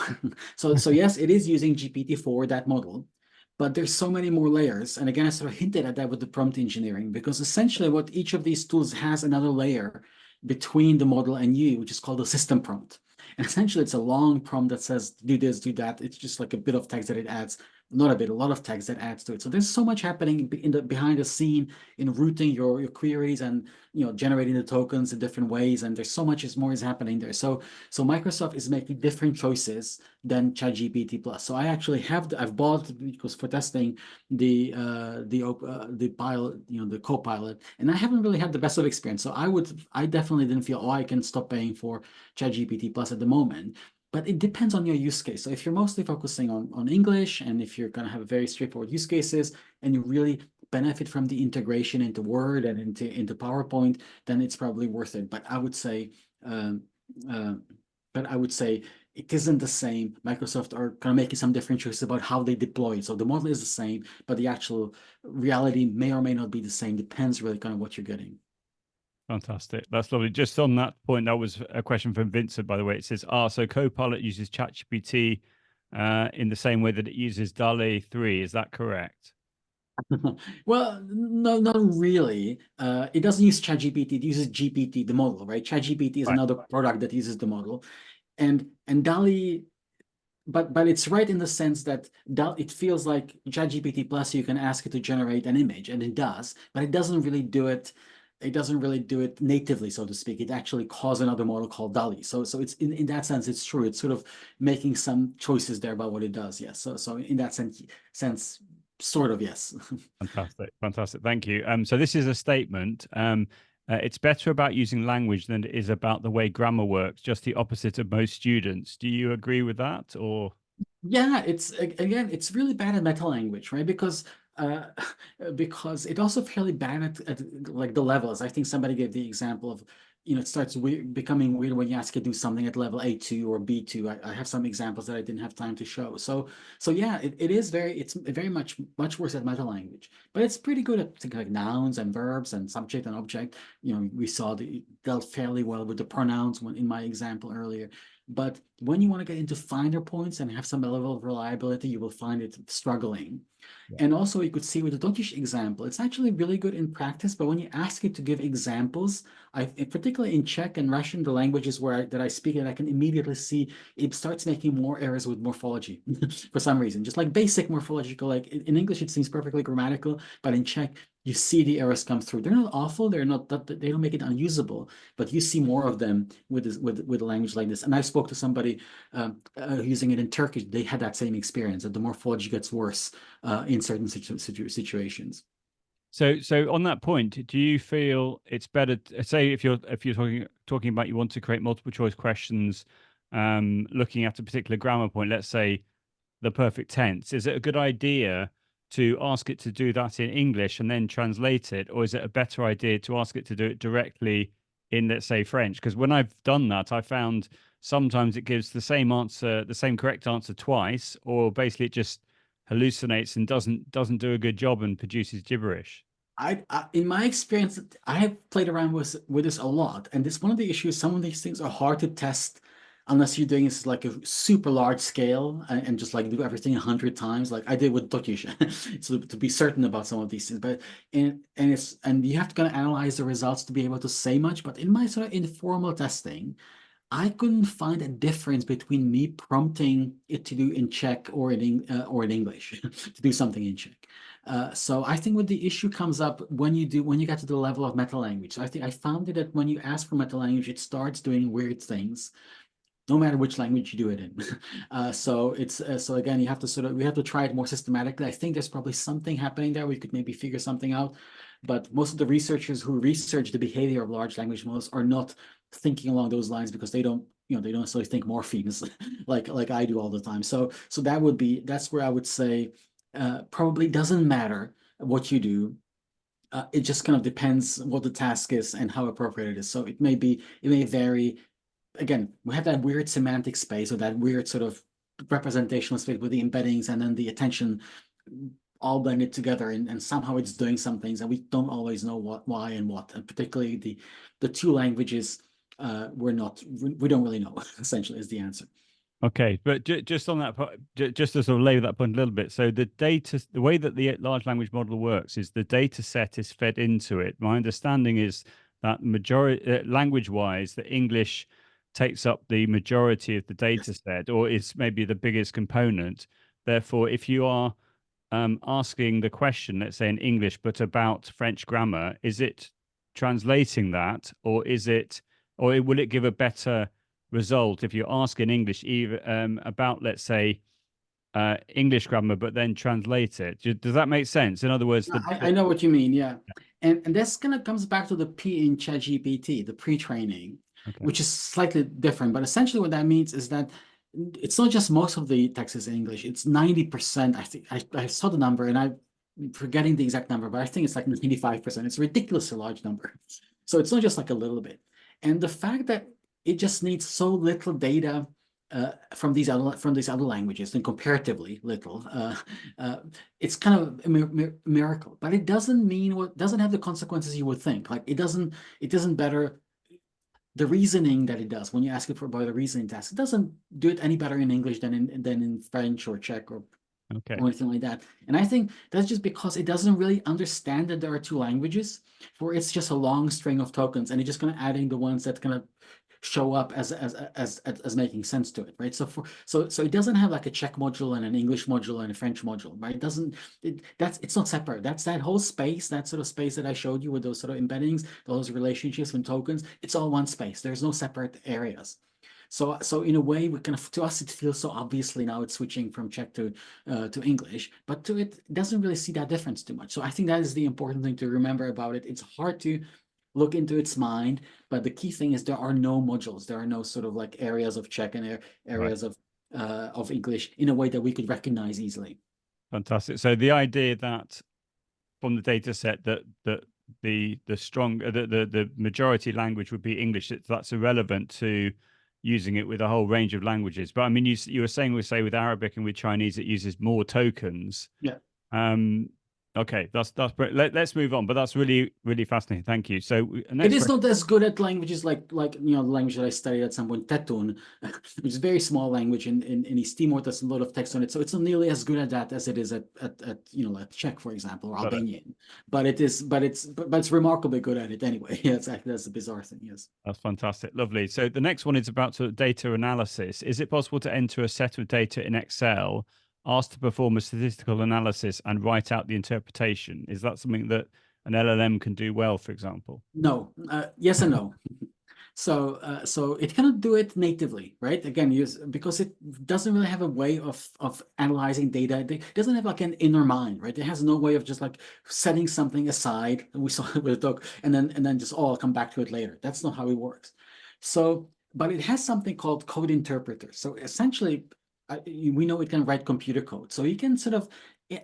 So yes, it is using GPT-4, that model, but there's so many more layers. And again, I sort of hinted at that with the prompt engineering, because essentially what each of these tools has another layer between the model and you, which is called a system prompt. And essentially it's a long prompt that says, do this, do that. It's just like a bit of text that it adds, not a bit, a lot of text that adds to it. So there's so much happening in the behind the scene in routing your queries and generating the tokens in different ways. And there's so much more is happening there. So Microsoft is making different choices than ChatGPT Plus. So I actually I've bought, because for testing the pilot, the Copilot, and I haven't really had the best of experience. So I definitely didn't feel, oh, I can stop paying for ChatGPT Plus at the moment. But it depends on your use case. So if you're mostly focusing on English, and if you're going to have very straightforward use cases, and you really benefit from the integration into Word and into PowerPoint, then it's probably worth it. But I would say, it isn't the same. Microsoft are kind of making some different choices about how they deploy it. So the model is the same, but the actual reality may or may not be the same. Depends really kind of what you're getting. Fantastic. That's lovely. Just on that point, that was a question from Vincent, by the way. It says, so Copilot uses ChatGPT in the same way that it uses DALL-E 3. Is that correct? Well, no, not really. It doesn't use ChatGPT. It uses GPT, the model, right? ChatGPT is another product that uses the model. And DALL-E, but it's right in the sense that it feels like ChatGPT Plus, you can ask it to generate an image, and it does, but it doesn't really do it. It doesn't really do it natively, so to speak. It actually calls another model called DALL-E. So it's in that sense, it's true. It's sort of making some choices there about what it does. Yes. So in that sense, sort of, yes. Fantastic. Thank you. So this is a statement. It's better about using language than it is about the way grammar works, just the opposite of most students. Do you agree with that, or? Yeah, it's really bad at meta language, right? Because it also fairly bad at like the levels. I think somebody gave the example of, it starts becoming weird when you ask it to do something at level A2 or B2. I have some examples that I didn't have time to show. So yeah, it's very much worse at meta language, but it's pretty good at things like nouns and verbs and subject and object. We saw it dealt fairly well with the pronouns in my example earlier. But when you want to get into finer points and have some level of reliability, you will find it struggling. Yeah. And also you could see with the Turkish example, it's actually really good in practice, but when you ask it to give examples, particularly in Czech and Russian, the languages that I speak, and I can immediately see it starts making more errors with morphology for some reason, just like basic morphological, like in English, it seems perfectly grammatical, but in Czech, you see the errors come through. They're not awful. They're not that they don't make it unusable, but you see more of them with a language like this. And I spoke to somebody using it in Turkish. They had that same experience, that the morphology gets worse in certain situations. So on that point, do you feel it's better, say if you're talking about you want to create multiple choice questions, looking at a particular grammar point, let's say the perfect tense, is it a good idea to ask it to do that in English and then translate it, or is it a better idea to ask it to do it directly in, let's say, French? Because when I've done that, I found sometimes it gives the same answer, the same correct answer twice, or basically it just hallucinates and doesn't do a good job and produces gibberish. In my experience, I have played around with this a lot, and this one of the issues. Some of these things are hard to test unless you're doing this like a super large scale and just like do everything 100 times, like I did with Turkish, so to be certain about some of these things. But and you have to kind of analyze the results to be able to say much. But in my sort of informal testing, I couldn't find a difference between me prompting it to do in Czech or in English to do something in Czech. So I think what the issue comes up when you get to the level of meta language. So I think I found it that when you ask for meta language, it starts doing weird things, no matter which language you do it in. So again, we have to try it more systematically. I think there's probably something happening there. We could maybe figure something out, but most of the researchers who research the behavior of large language models are not thinking along those lines, because they don't necessarily think morphemes like I do all the time. So that's where I would say probably doesn't matter what you do. It just kind of depends what the task is and how appropriate it is. So it may vary. Again, we have that weird semantic space, or that weird sort of representational space with the embeddings and then the attention all blended together, and somehow it's doing some things, and we don't always know why and what. And particularly the two languages, we don't really know. Essentially, is the answer. Okay, but just on that point, just to sort of lay that point a little bit. So the way that the large language model works is the data set is fed into it. My understanding is that majority, language-wise, the English takes up the majority of the data set, or is maybe the biggest component. Therefore, if you are asking the question, let's say in English, but about French grammar, is it translating that, or will it give a better result if you ask in English even about, let's say, English grammar, but then translate it? Does that make sense? In other words, I know what you mean, yeah. And this kind of comes back to the P in ChatGPT, the pre-training, okay. which is slightly different. But essentially what that means is that it's not just most of the text is in English, it's 90%. I think I saw the number and I'm forgetting the exact number, but I think it's like 95%. It's a ridiculously large number. So it's not just like a little bit. And the fact that it just needs so little data from these other languages, and comparatively little, it's kind of a miracle. But it doesn't mean doesn't have the consequences you would think. Like it doesn't better the reasoning that it does when you ask it for about the reasoning task. It doesn't do it any better in English than in French or Czech or anything like that. And I think that's just because it doesn't really understand that there are two languages, for it's just a long string of tokens, and it's just kind of adding the ones that kind of show up as making sense to it, right? So it doesn't have like a Czech module and an English module and a French module, right? It's not separate. That's that whole space, that sort of space that I showed you with those sort of embeddings, those relationships and tokens. It's all one space. There's no separate areas. So in a way, we kind of, to us, it feels so obviously now it's switching from Czech to English, but to it doesn't really see that difference too much. So I think that is the important thing to remember about it. It's hard to look into its mind, but the key thing is there are no modules. There are no sort of like areas of Czech and areas of English in a way that we could recognize easily. Fantastic. So the idea that from the data set that the majority language would be English, that's irrelevant to using it with a whole range of languages. But I mean, you were saying, with Arabic and with Chinese, it uses more tokens. Yeah. Okay, that's let's move on. But that's really, really fascinating. Thank you. So it is not as good at languages like the language that I studied at some point, Tetun, which is a very small language in East Timor. There's a lot of text on it, so it's not nearly as good at that as it is at Czech, for example, or Albanian. But it's remarkably good at it anyway. Yeah, that's a bizarre thing. Yes, that's fantastic, lovely. So the next one is about data analysis. Is it possible to enter a set of data in Excel, asked to perform a statistical analysis, and write out the interpretation? Is that something that an LLM can do well, for example? No. Yes and no. So it cannot do it natively, right? Again, because it doesn't really have a way of analyzing data. It doesn't have like an inner mind, right? It has no way of just like setting something aside. We saw it with the dog, and then just I'll come back to it later. That's not how it works. So, but it has something called code interpreter. So essentially, we know it can write computer code. So you can sort of,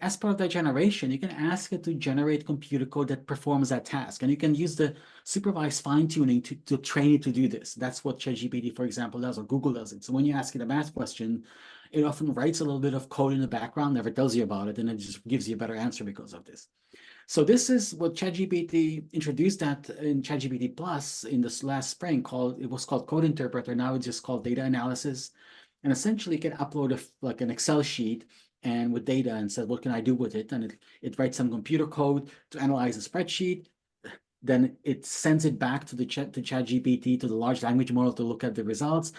as part of that generation, you can ask it to generate computer code that performs that task. And you can use the supervised fine-tuning to train it to do this. That's what ChatGPT, for example, does, or Google does it. So when you ask it a math question, it often writes a little bit of code in the background, never tells you about it, and it just gives you a better answer because of this. So this is what ChatGPT introduced that in ChatGPT Plus in this last spring. It was called Code Interpreter. Now it's just called Data Analysis. And essentially, you can upload like an Excel sheet and with data and said, what can I do with it? And it writes some computer code to analyze the spreadsheet. Then it sends it back to ChatGPT, to the large language model, to look at the results,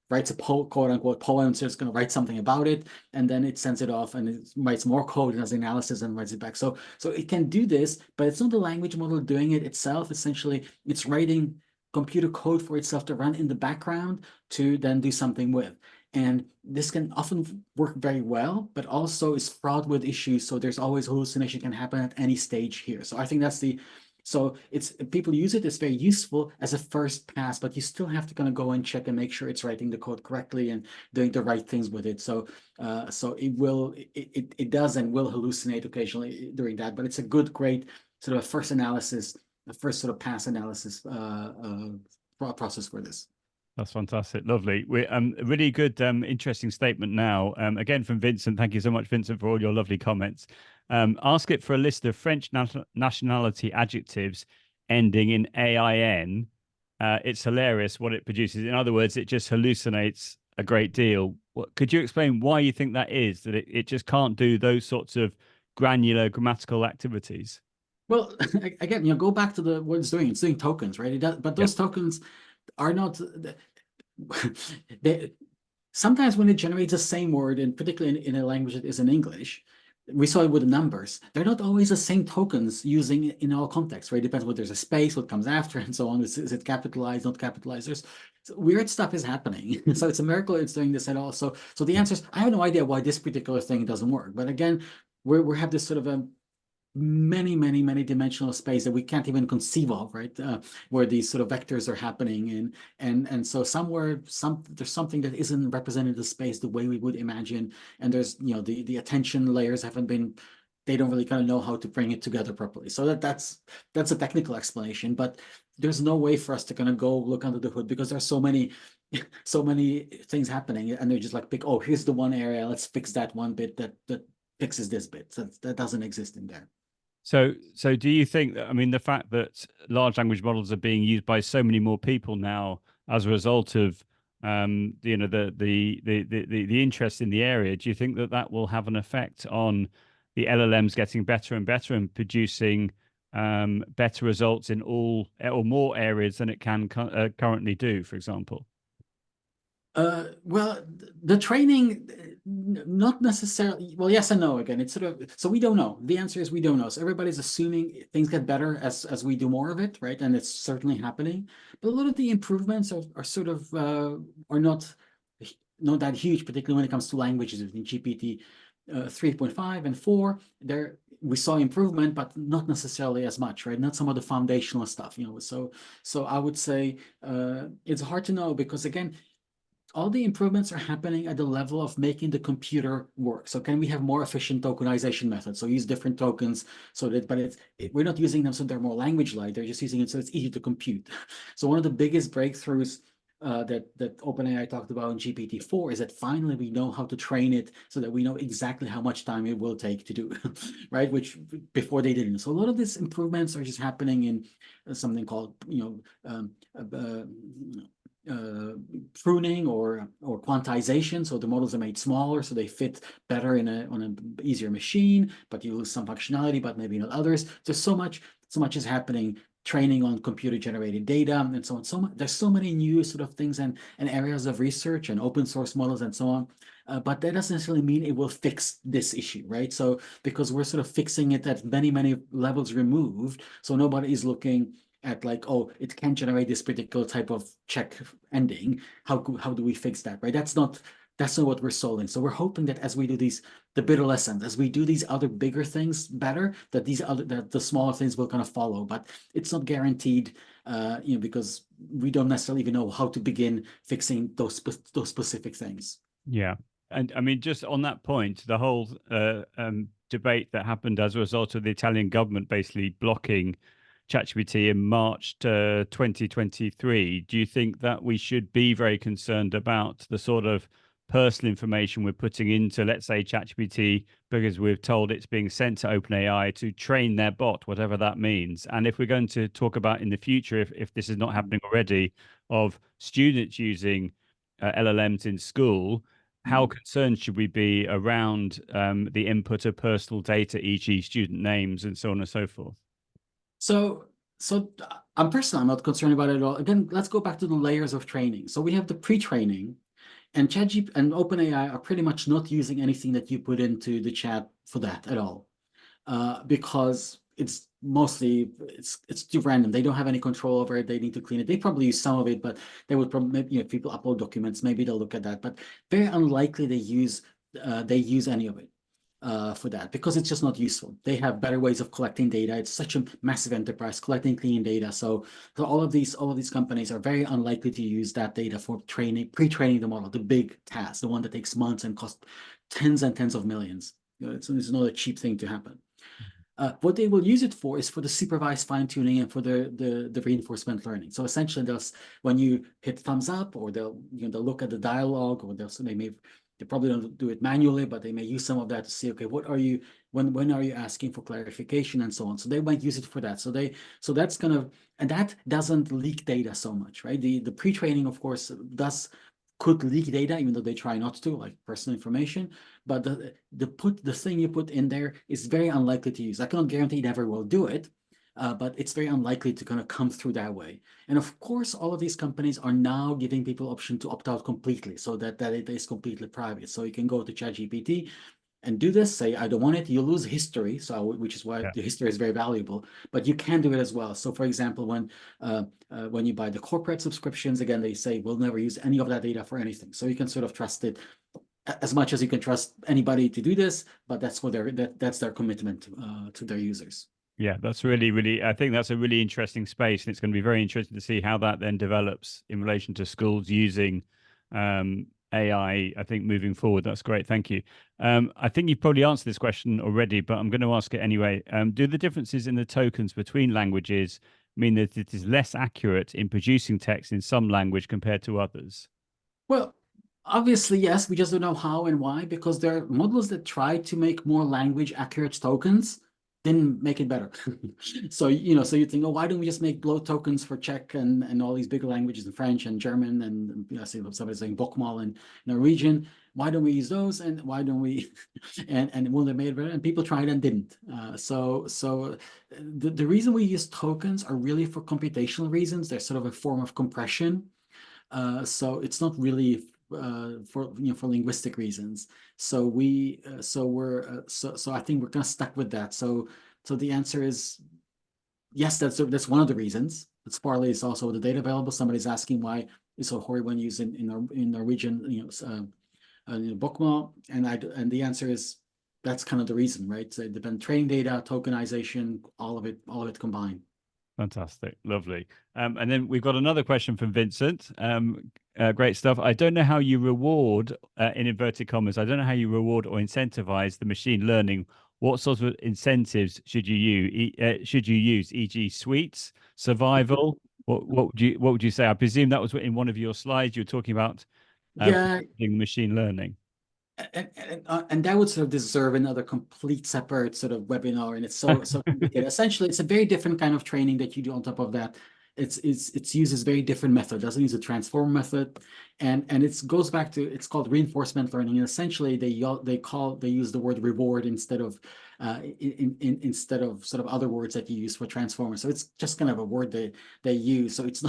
writes a quote unquote poem, so it's going to write something about it, and then it sends it off and it writes more code and does analysis and writes it back. So it can do this, but it's not the language model doing it itself. Essentially, it's writing computer code for itself to run in the background to then do something with. And this can often work very well, but also is fraught with issues. So there's always hallucination can happen at any stage here. So I think that's so people use it, it's very useful as a first pass, but you still have to kind of go and check and make sure it's writing the code correctly and doing the right things with it. So it does and will hallucinate occasionally during that, but it's a great sort of first analysis, a first sort of pass analysis process for this. That's fantastic. Lovely. We're a really good, interesting statement now. Again, from Vincent. Thank you so much, Vincent, for all your lovely comments. Ask it for a list of French nationality adjectives ending in AIN. It's hilarious what it produces. In other words, it just hallucinates a great deal. Could you explain why you think that is, that it just can't do those sorts of granular grammatical activities? Well, again, go back to what it's doing. It's doing tokens, right? It does, but those tokens are not. Sometimes when it generates the same word, and particularly in a language that isn't English, we saw it with the numbers. They're not always the same tokens using in all contexts, right? It depends what there's a space, what comes after, and so on. Is it capitalized, not capitalized? There's weird stuff is happening. So it's a miracle it's doing this at all. So the answer is, I have no idea why this particular thing doesn't work. But again, we have this sort of a many dimensional space that we can't even conceive of, right? Where these sort of vectors are happening, and so somewhere there's something that isn't represented in the space the way we would imagine, and there's the attention layers haven't been, they don't really kind of know how to bring it together properly. So that's a technical explanation, but there's no way for us to kind of go look under the hood because there's so many things happening, and they're just like pick, oh, here's the one area, let's fix that one bit that fixes this bit. So that doesn't exist in there. So do you think that, I mean, the fact that large language models are being used by so many more people now as a result of the interest in the area, do you think that that will have an effect on the LLMs getting better and better and producing better results in all or more areas than it can currently do, for example? Well, the training, not necessarily. Well, yes and no. Again, it's sort of, so we don't know. The answer is we don't know. So everybody's assuming things get better as we do more of it, right? And it's certainly happening. But a lot of the improvements are sort of are not that huge, particularly when it comes to languages. In GPT 3.5 and 4, there we saw improvement, but not necessarily as much, right? Not some of the foundational stuff, So I would say it's hard to know because again, all the improvements are happening at the level of making the computer work. So can we have more efficient tokenization methods? So use different tokens so that, but we're not using them so they're more language-like. They're just using it so it's easy to compute. So one of the biggest breakthroughs that OpenAI talked about in GPT-4 is that finally we know how to train it so that we know exactly how much time it will take to do, right? Which before they didn't. So a lot of these improvements are just happening in something called, pruning or quantization. So the models are made smaller, so they fit better on an easier machine, but you lose some functionality, but maybe not others. There's so much is happening. Training on computer generated data and so on. There's so many new sort of things and areas of research and open source models and so on. But that doesn't necessarily mean it will fix this issue, right? So because we're sort of fixing it at many levels removed, so nobody is looking at like, oh, it can generate this particular type of check ending. How do we fix that, right? That's not what we're solving. So we're hoping that as we do the bitter lessons, as we do these other bigger things better, that the smaller things will kind of follow. But it's not guaranteed, because we don't necessarily even know how to begin fixing those specific things. Yeah. And I mean, just on that point, the whole debate that happened as a result of the Italian government basically blocking ChatGPT in March 2023, do you think that we should be very concerned about the sort of personal information we're putting into, let's say, ChatGPT, because we've told it's being sent to OpenAI to train their bot, whatever that means? And if we're going to talk about in the future, if this is not happening already, of students using LLMs in school, how concerned should we be around the input of personal data, e.g. student names and so on and so forth? So I'm not concerned about it at all. Again, let's go back to the layers of training. So we have the pre-training, and ChatGPT and OpenAI are pretty much not using anything that you put into the chat for that at all, because it's mostly it's too random. They don't have any control over it. They need to clean it. They probably use some of it, but they would probably, if people upload documents, maybe they'll look at that. But very unlikely they use any of it. For that, because it's just not useful. They have better ways of collecting data. It's such a massive enterprise collecting clean data. So all of these companies are very unlikely to use that data for pre-training the model, the big task, the one that takes months and costs tens and tens of millions. It's not a cheap thing to happen. What they will use it for is for the supervised fine tuning and for the reinforcement learning. So essentially, when you hit thumbs up, or they'll they'll look at the dialogue, or they probably don't do it manually, but they may use some of that to see, okay, what are you when are you asking for clarification and so on. So they might use it for that. So that's kind of, and that doesn't leak data so much, right? The pre-training, of course, could leak data, even though they try not to, like personal information. But the thing you put in there is very unlikely to use. I cannot guarantee it never will do it, but it's very unlikely to kind of come through that way. And of course, all of these companies are now giving people option to opt out completely, so that it is completely private. So you can go to ChatGPT and do this, say, I don't want it, you lose history, which is why the history is very valuable, but you can do it as well. So for example, when you buy the corporate subscriptions, again, they say, we'll never use any of that data for anything. So you can sort of trust it as much as you can trust anybody to do this, but that's what that's their commitment to their users. Yeah, that's really, I think that's a really interesting space, and it's going to be very interesting to see how that then develops in relation to schools using AI, I think, moving forward. That's great. Thank you. I think you've probably answered this question already, but I'm going to ask it anyway. Do the differences in the tokens between languages mean that it is less accurate in producing text in some language compared to others? Well, obviously, yes. We just don't know how and why, because there are models that try to make more language accurate tokens, didn't make it better. So, so you think, oh, why don't we just make blow tokens for Czech and all these bigger languages, in French and German, and see somebody saying Bokmal and Norwegian. Why don't we use those? And why don't we? and when they made it better, and people tried and didn't. So the reason we use tokens are really for computational reasons. They're sort of a form of compression. So it's not really for linguistic reasons. So I think we're kind of stuck with that. So the answer is yes. That's one of the reasons. It's partly it's also the data available. Somebody's asking why it's so horrible when used in Norwegian, Bokmal, and the answer is that's kind of the reason, right? So it depends training data, tokenization, all of it combined. Fantastic. Lovely. And then we've got another question from Vincent. Great stuff. I don't know how you reward, in inverted commas, I don't know how you reward or incentivize the machine learning. What sort of incentives should you use, e.g. sweets, survival? What would you say? I presume that was in one of your slides you were talking about machine learning. And that would sort of deserve another complete separate sort of webinar, and it's so complicated. Essentially, it's a very different kind of training that you do on top of that. It uses very different method. It doesn't use a transform method, and it goes back to, it's called reinforcement learning. And essentially, they use the word reward instead of sort of other words that you use for transformer. So it's just kind of a word they use. So it's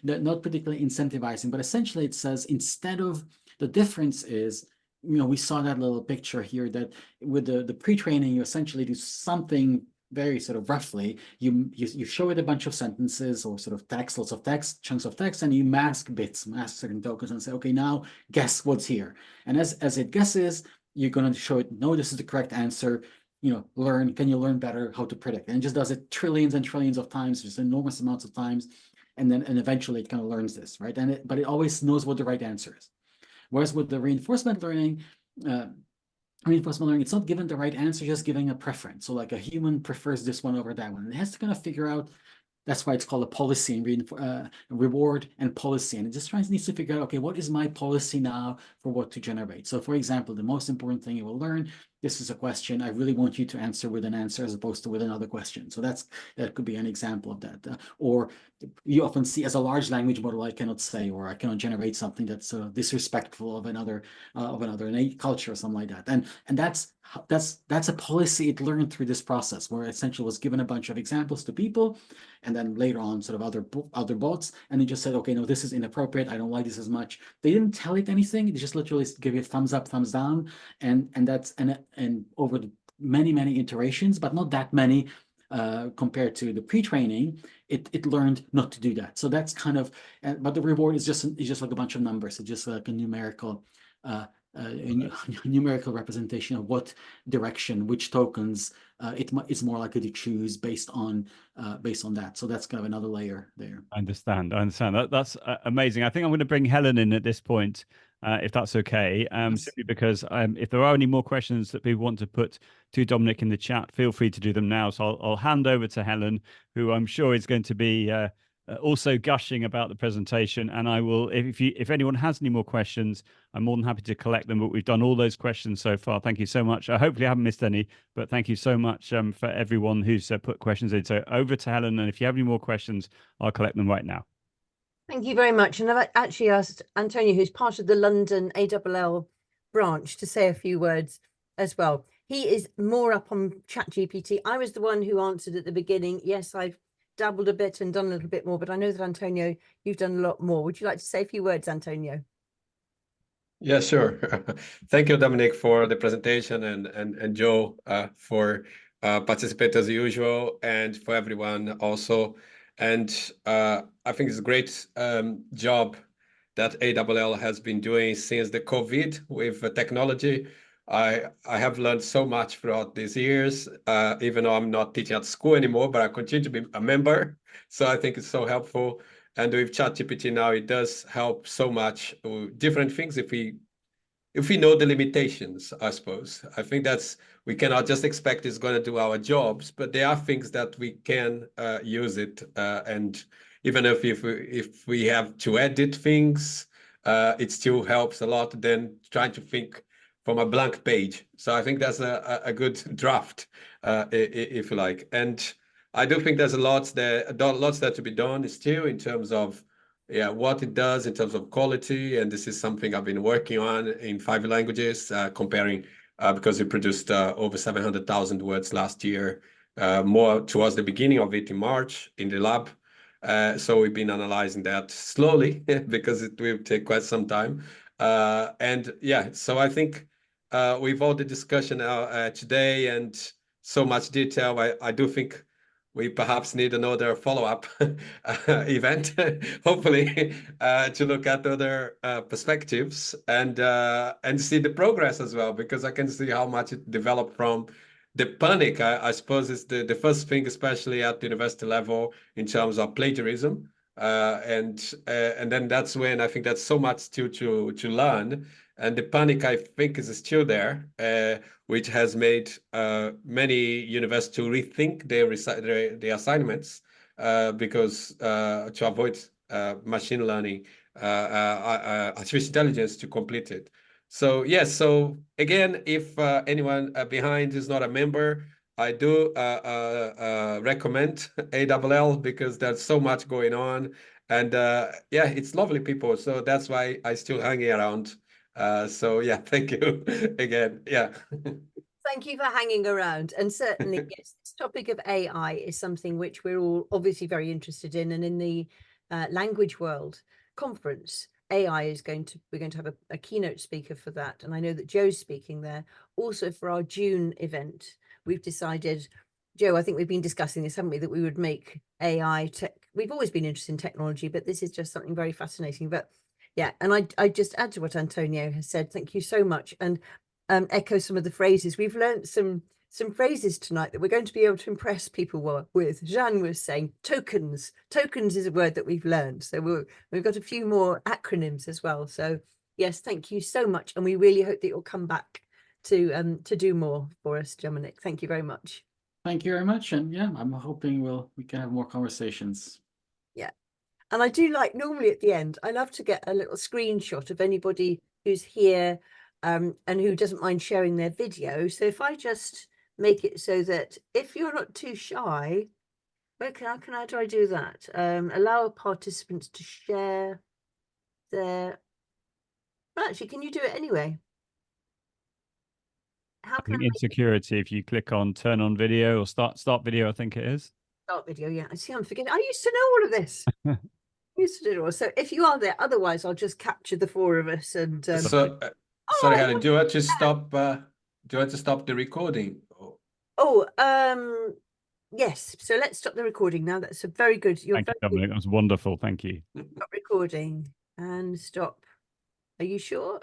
not particularly incentivizing, but essentially it says, instead of, the difference is, we saw that little picture here, that with the pre-training, you essentially do something very sort of roughly. You show it a bunch of sentences or sort of text, lots of text, chunks of text, and you mask certain tokens, and say, okay, now guess what's here. And as it guesses, you're going to show it, no, this is the correct answer. Can you learn better how to predict? And it just does it trillions and trillions of times, just enormous amounts of times, and eventually it kind of learns this, right? But it always knows what the right answer is. Whereas with the reinforcement learning, it's not given the right answer, just giving a preference. So like a human prefers this one over that one. And it has to kind of figure out, that's why it's called a policy and reward and policy. And it just needs to figure out, okay, what is my policy now for what to generate? So for example, the most important thing you will learn, this is a question, I really want you to answer with an answer as opposed to with another question. So that could be an example of that. Or you often see, as a large language model, I cannot say, or I cannot generate something that's disrespectful of another culture or something like that. And that's a policy it learned through this process, where essentially was given a bunch of examples to people, and then later on sort of other bots, and it just said, okay, no, this is inappropriate, I don't like this as much. They didn't tell it anything, they just literally give you a thumbs up, thumbs down, and over the many iterations, but not that many compared to the pre-training, it learned not to do that. So that's kind of, but the reward is just like a bunch of numbers. It's just like a numerical representation of what direction, which tokens it's more likely to choose based on that. So that's kind of another layer there. I understand. That's amazing. I think I'm going to bring Helen in at this point. if that's okay. Yes. Simply because if there are any more questions that people want to put to Dominic in the chat, feel free to do them now. So I'll hand over to Helen, who I'm sure is going to be also gushing about the presentation. And I will, if anyone has any more questions, I'm more than happy to collect them. But we've done all those questions so far. Thank you so much. Hopefully I haven't missed any, but thank you so much for everyone who's put questions in. So over to Helen, and if you have any more questions, I'll collect them right now. Thank you very much. And I've actually asked Antonio, who's part of the London ALL branch, to say a few words as well. He is more up on ChatGPT. I was the one who answered at the beginning. Yes, I've dabbled a bit and done a little bit more, but I know that, Antonio, you've done a lot more. Would you like to say a few words, Antonio? Yeah, sure. Thank you, Dominic, for the presentation, and Joe for participating as usual, and for everyone also. And I think it's a great job that ALL has been doing since the COVID with technology. I have learned so much throughout these years, even though I'm not teaching at school anymore, but I continue to be a member. So I think it's so helpful. And with ChatGPT now, it does help so much with different things if we know the limitations, I suppose. I think we cannot just expect it's going to do our jobs, but there are things that we can use it. And even if we have to edit things, it still helps a lot than trying to think from a blank page. So I think that's a good draft, if you like. And I do think there's lots there to be done still in terms of what it does in terms of quality. And this is something I've been working on in 5 languages, comparing, because we produced over 700,000 words last year, more towards the beginning of it in March in the lab. So we've been analyzing that slowly because it will take quite some time. And yeah, so I think with all the discussion today and so much detail, I do think we perhaps need another follow-up event, hopefully, to look at other perspectives and see the progress as well, because I can see how much it developed from the panic. I suppose is the first thing, especially at the university level, in terms of plagiarism. And then that's when I think that's so much still to learn. And the panic, I think, is still there, which has made many universities to rethink their assignments because to avoid machine learning, artificial intelligence to complete it. So yes, so again, if anyone behind is not a member, I do recommend ALL because there's so much going on. And yeah, it's lovely people. So that's why I still hang around. So yeah, thank you again. Yeah. Thank you for hanging around. And certainly, yes, this topic of AI is something which we're all obviously very interested in. And in the language world conference, AI is we're going to have a keynote speaker for that. And I know that Joe's speaking there. Also for our June event, we've decided, Joe, I think we've been discussing this, haven't we, that we would make AI tech. We've always been interested in technology, but this is just something very fascinating. But yeah, and I just add to what Antonio has said. Thank you so much. And echo some of the phrases. We've learned some phrases tonight that we're going to be able to impress people with. Jeanne was saying tokens. Tokens is a word that we've learned. So we've got a few more acronyms as well. So yes, thank you so much. And we really hope that you'll come back to do more for us, Dominic. Thank you very much. Thank you very much. And yeah, I'm hoping we can have more conversations. Yeah. And I do like, normally at the end, I love to get a little screenshot of anybody who's here and who doesn't mind sharing their video. So if I just make it so that if you're not too shy, how do I do that? Allow participants to share their, actually, can you do it anyway? How can I in security, if you click on turn on video or start video, I think it is. start video? Yeah, I see, I'm forgetting. I used to know all of this. Used to do it all. So if you are there, otherwise I'll just capture the 4 of us and So sorry, Helen, do you want to stop the recording? Yes, so let's stop the recording now. That's a very good. Thank you, Dominic. That was wonderful. Thank you. Stop recording and stop. Are you sure?